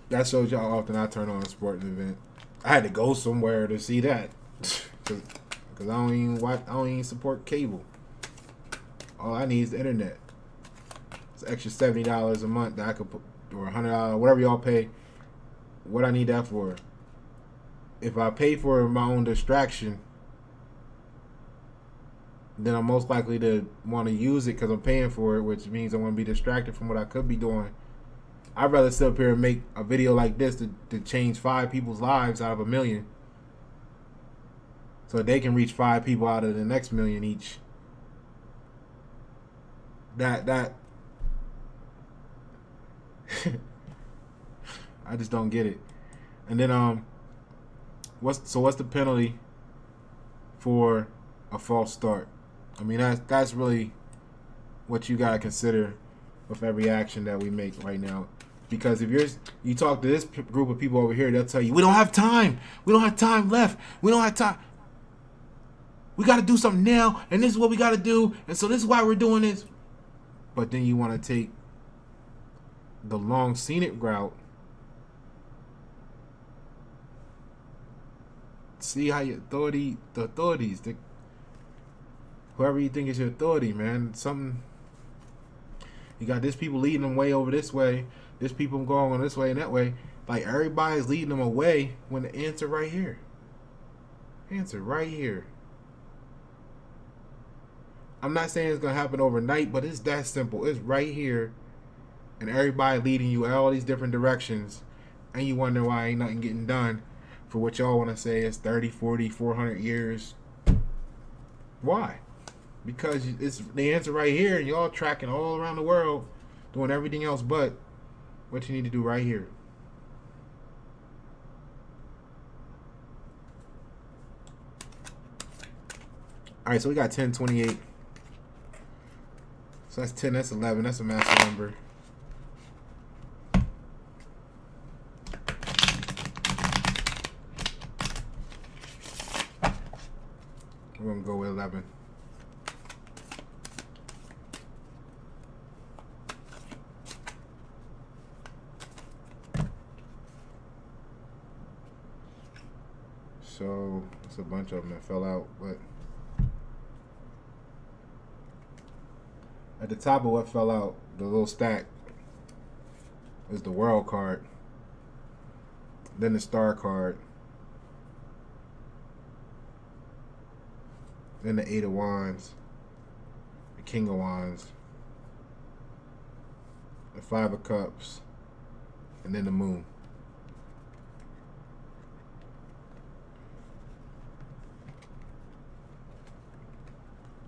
That shows you how often I turn on a sporting event. I had to go somewhere to see that, because I don't even support cable. All I need is the internet. It's extra $70 a month that I could put, or $100, whatever y'all pay. What I need that for? If I pay for my own distraction, then I'm most likely to want to use it because I'm paying for it, which means I want to be distracted from what I could be doing. I'd rather sit up here and make a video like this to change 5 people's lives out of 1 million, so they can reach 5 people out of the next million each. That I just don't get it. And then what's the penalty for a false start? I mean, that's really what you gotta consider with every action that we make right now. Because if you talk to this group of people over here, they'll tell you, we don't have time. We don't have time left. We don't have time. We got to do something now, and this is what we got to do, and so this is why we're doing this. But then you want to take the long scenic route see how your authorities, whoever you think is your authority, man. Something you got this people leading them way over this way, this people going on this way and that way. Like everybody's leading them away when the answer right here. Answer right here. I'm not saying it's gonna happen overnight, but it's that simple. It's right here, and everybody leading you all these different directions, and you wonder why ain't nothing getting done for what y'all want to say is 30, 40, 400 years. Why? Because it's the answer right here, and y'all tracking all around the world, doing everything else but what you need to do right here. All right, so we got 1028. So that's 10, that's 11, that's a master number. We're going to go with 11. So, it's a bunch of them that fell out, but at the top of what fell out, the little stack, is the world card, then the star card, then the 8 of wands, the king of wands, the 5 of cups, and then the moon.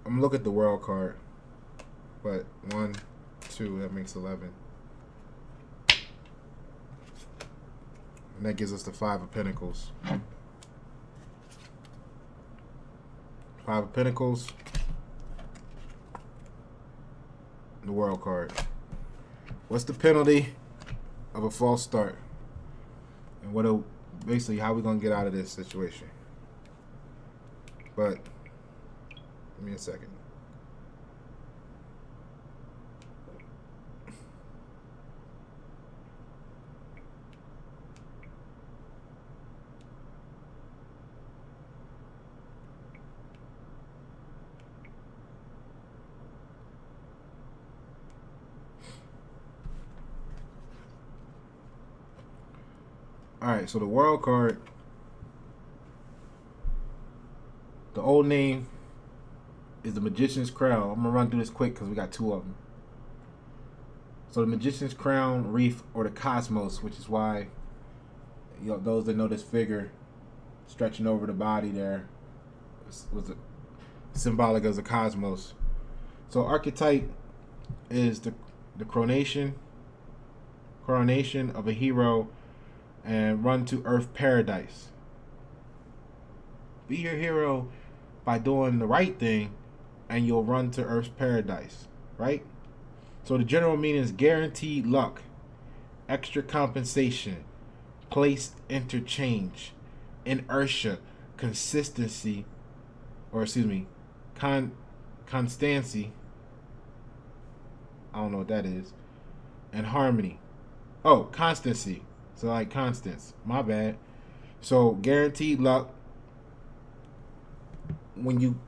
I'm gonna look at the world card, but 1, 2, that makes 11. And that gives us the 5 of Pentacles. 5 of Pentacles, the world card. What's the penalty of a false start? And basically how we gonna get out of this situation? But give me a second. Alright, so the world card, the old name is the Magician's Crown. I'm going to run through this quick because we got 2 of them. So the Magician's Crown, Reef, or the Cosmos, which is why, you know, those that know this figure stretching over the body there was symbolic as a cosmos. So archetype is the coronation of a hero and run to earth paradise. Be your hero by doing the right thing and you'll run to earth's paradise, right? So the general meaning is guaranteed luck, extra compensation, place interchange, inertia, consistency, or constancy. I don't know what that is. And harmony. Oh, constancy. So like Constance, my bad. So guaranteed luck. When you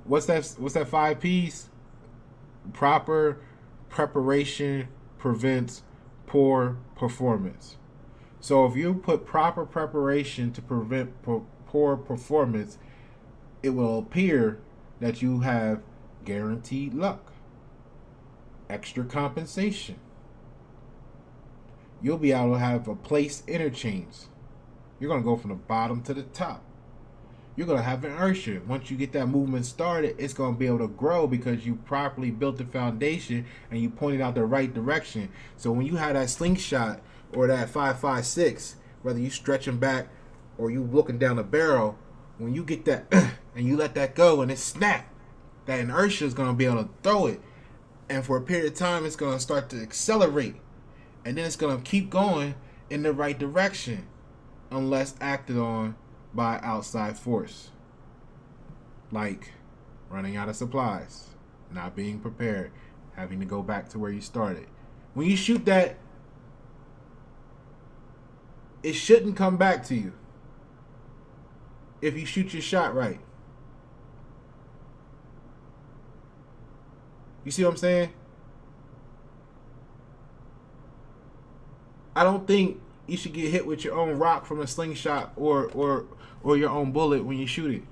what's that 5 P's? Proper preparation prevents poor performance. So if you put proper preparation to prevent poor performance, it will appear that you have guaranteed luck, extra compensation. You'll be able to have a place interchange. You're going to go from the bottom to the top. You're going to have inertia. Once you get that movement started, it's going to be able to grow because you properly built the foundation and you pointed out the right direction. So when you have that slingshot or that 5.56, whether you stretching back or you looking down the barrel, when you get that and you let that go and it snap, that inertia is going to be able to throw it. And for a period of time, it's going to start to accelerate. And then it's going to keep going in the right direction unless acted on by outside force. Like running out of supplies, not being prepared, having to go back to where you started. When you shoot that it shouldn't come back to you if you shoot your shot right. You see what I'm saying? I don't think you should get hit with your own rock from a slingshot or your own bullet when you shoot it.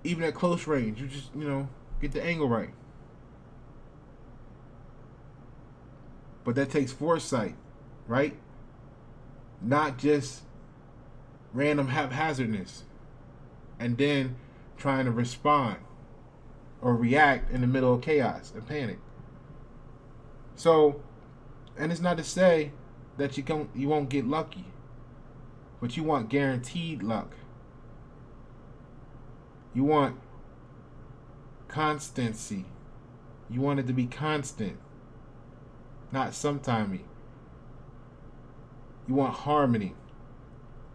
Even at close range, you just, get the angle right. But that takes foresight, right? Not just random haphazardness and then trying to respond or react in the middle of chaos and panic. So, and it's not to say that you won't get lucky, but you want guaranteed luck. You want constancy. You want it to be constant, not sometimey. You want harmony.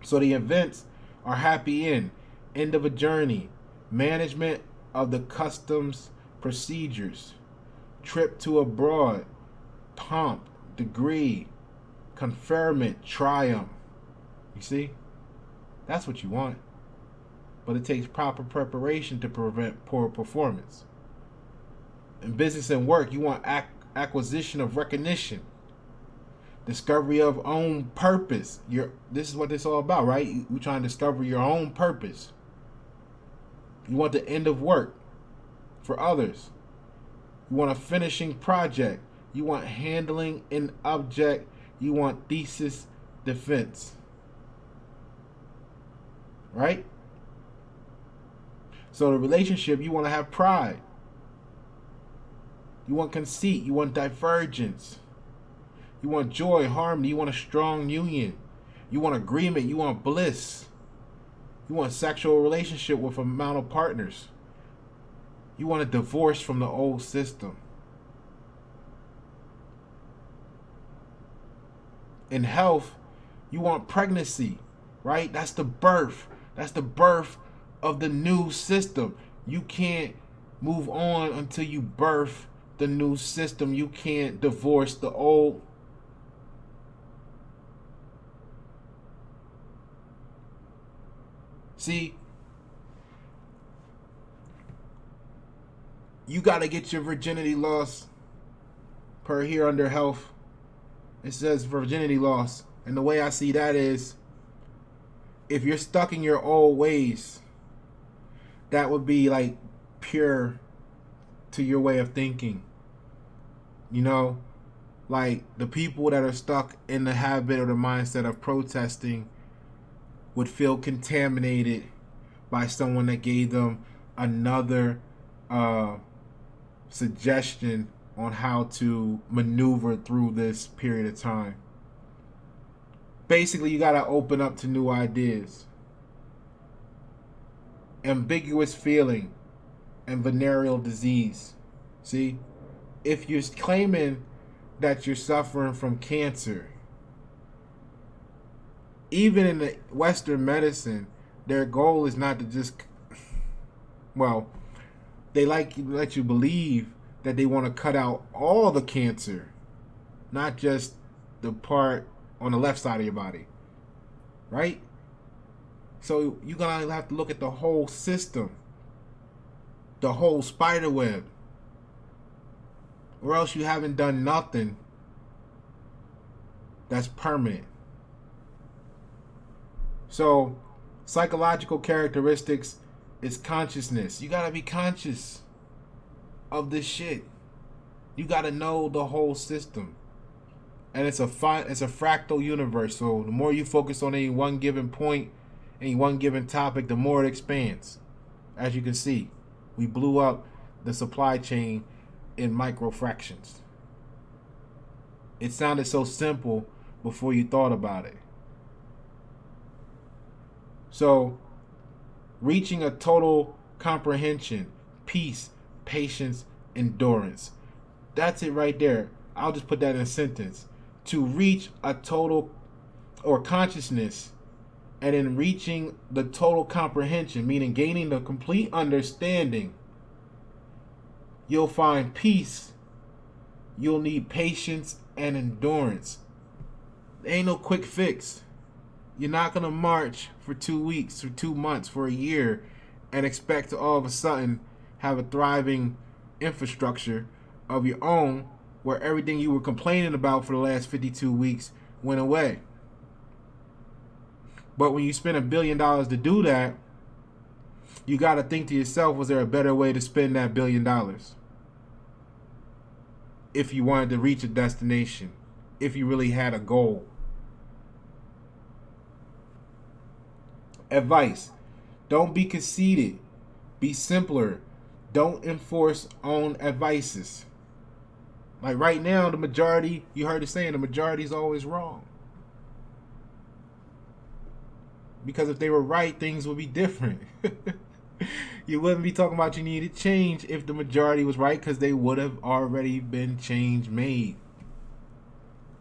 So the events are happy end of a journey, management of the customs procedures, trip to abroad, pomp, degree, conferment, triumph. You see? That's what you want. But it takes proper preparation to prevent poor performance. In business and work, you want acquisition of recognition, discovery of own purpose. This is what it's all about, right? You're trying to discover your own purpose. You want the end of work for others. You want a finishing project. You want handling an object. You want thesis defense. Right? So the relationship, you want to have pride. You want conceit. You want divergence. You want joy, harmony. You want a strong union. You want agreement. You want bliss. You want a sexual relationship with amount of partners. You want a divorce from the old system. In health, you want pregnancy, right? That's the birth. That's the birth of the new system. You can't move on until you birth the new system. You can't divorce the old. See, you got to get your virginity loss per here under health. It says virginity loss. And the way I see that is, if you're stuck in your old ways, that would be like pure to your way of thinking. Like the people that are stuck in the habit or the mindset of protesting would feel contaminated by someone that gave them another suggestion on how to maneuver through this period of time. Basically, you got to open up to new ideas. Ambiguous feeling and venereal disease. See, if you're claiming that you're suffering from cancer, even in the Western medicine, their goal is not to just, they let you believe that they want to cut out all the cancer, not just the part on the left side of your body, right? So you're going to have to look at the whole system, the whole spider web, or else you haven't done nothing that's permanent. So psychological characteristics is consciousness. You got to be conscious of this shit. You got to know the whole system. And it's a fractal universe. So the more you focus on any one given point, any one given topic, the more it expands. As you can see, we blew up the supply chain in micro fractions. It sounded so simple before you thought about it. So, reaching a total comprehension, peace, patience, endurance. That's it right there. I'll just put that in a sentence. To reach a total or consciousness, and in reaching the total comprehension, meaning gaining the complete understanding, you'll find peace. You'll need patience and endurance. There ain't no quick fix. You're not gonna march for 2 weeks, for 2 months, for a year, and expect to all of a sudden have a thriving infrastructure of your own where everything you were complaining about for the last 52 weeks went away. But when you spend $1 billion to do that, you got to think to yourself, was there a better way to spend that $1 billion? If you wanted to reach a destination, if you really had a goal. Advice: don't be conceited. Be simpler. Don't enforce own advices. Like right now, the majority, you heard it saying, the majority is always wrong. Because if they were right, things would be different. You wouldn't be talking about you needed change if the majority was right, because they would have already been change made.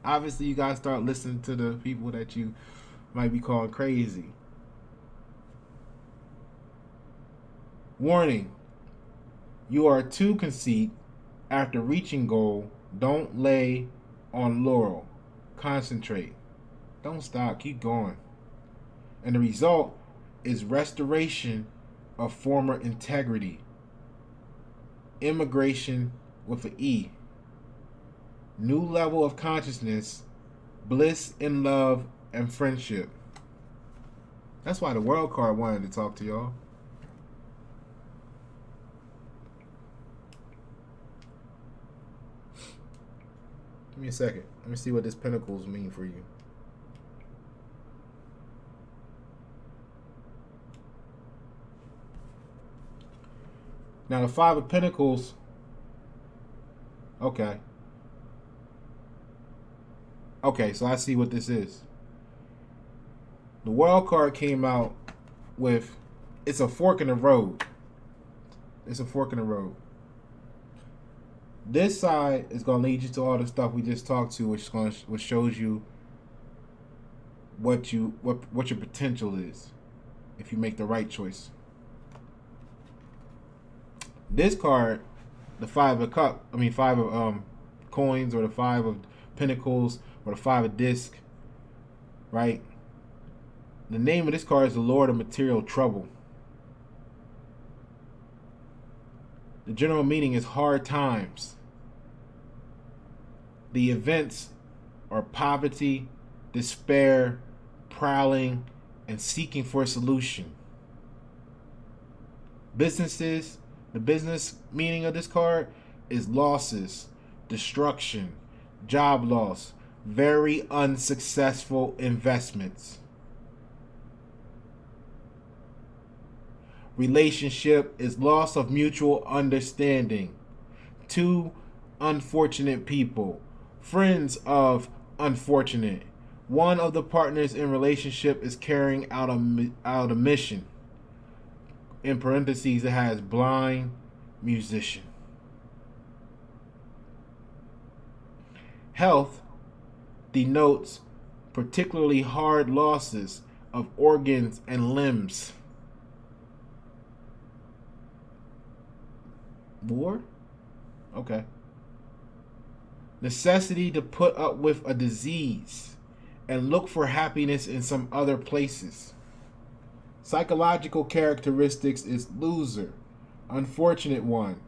Obviously, you got to start listening to the people that you might be calling crazy. Warning: you are too conceit after reaching goal. Don't lay on laurel. Concentrate. Don't stop. Keep going. And the result is restoration of former integrity. Immigration with an E. New level of consciousness. Bliss in love and friendship. That's why the world card wanted to talk to y'all. Give me a second. Let me see what this Pentacles mean for you. Now the Five of Pentacles. Okay. Okay, so I see what this is. The World card came out with, it's a fork in the road. It's a fork in the road. This side is going to lead you to all the stuff we just talked to, which shows you what your potential is if you make the right choice. This card, the five of coins, or the Five of Pentacles, or the Five of Disc, right? The name of this card is the Lord of Material Trouble. The general meaning is hard times. The events are poverty, despair, prowling, and seeking for a solution. Businesses, the business meaning of this card is losses, destruction, job loss, very unsuccessful investments. Relationship is loss of mutual understanding. Two unfortunate people. Friends of unfortunate. One of the partners in relationship is carrying out a mission. In parentheses, it has blind musician. Health denotes particularly hard losses of organs and limbs. War? Okay. Necessity to put up with a disease and look for happiness in some other places. Psychological characteristics is loser, unfortunate one.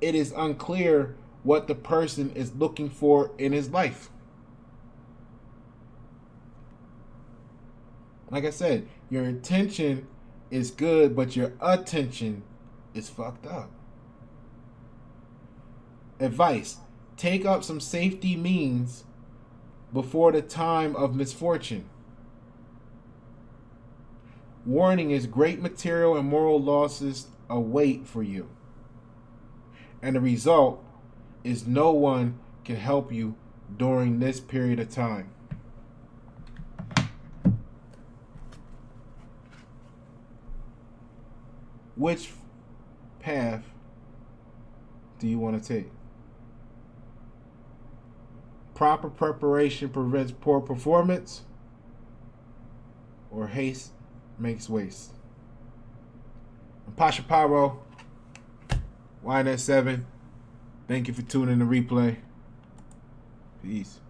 It is unclear what the person is looking for in his life. Like I said, your intention is good, but your attention is fucked up. Advice: take up some safety means before the time of misfortune. Warning is great material and moral losses await for you. And the result is no one can help you during this period of time. Which path do you want to take? Proper preparation prevents poor performance, or haste makes waste. I'm Pasha Pyro, YNS7. Thank you for tuning in the replay. Peace.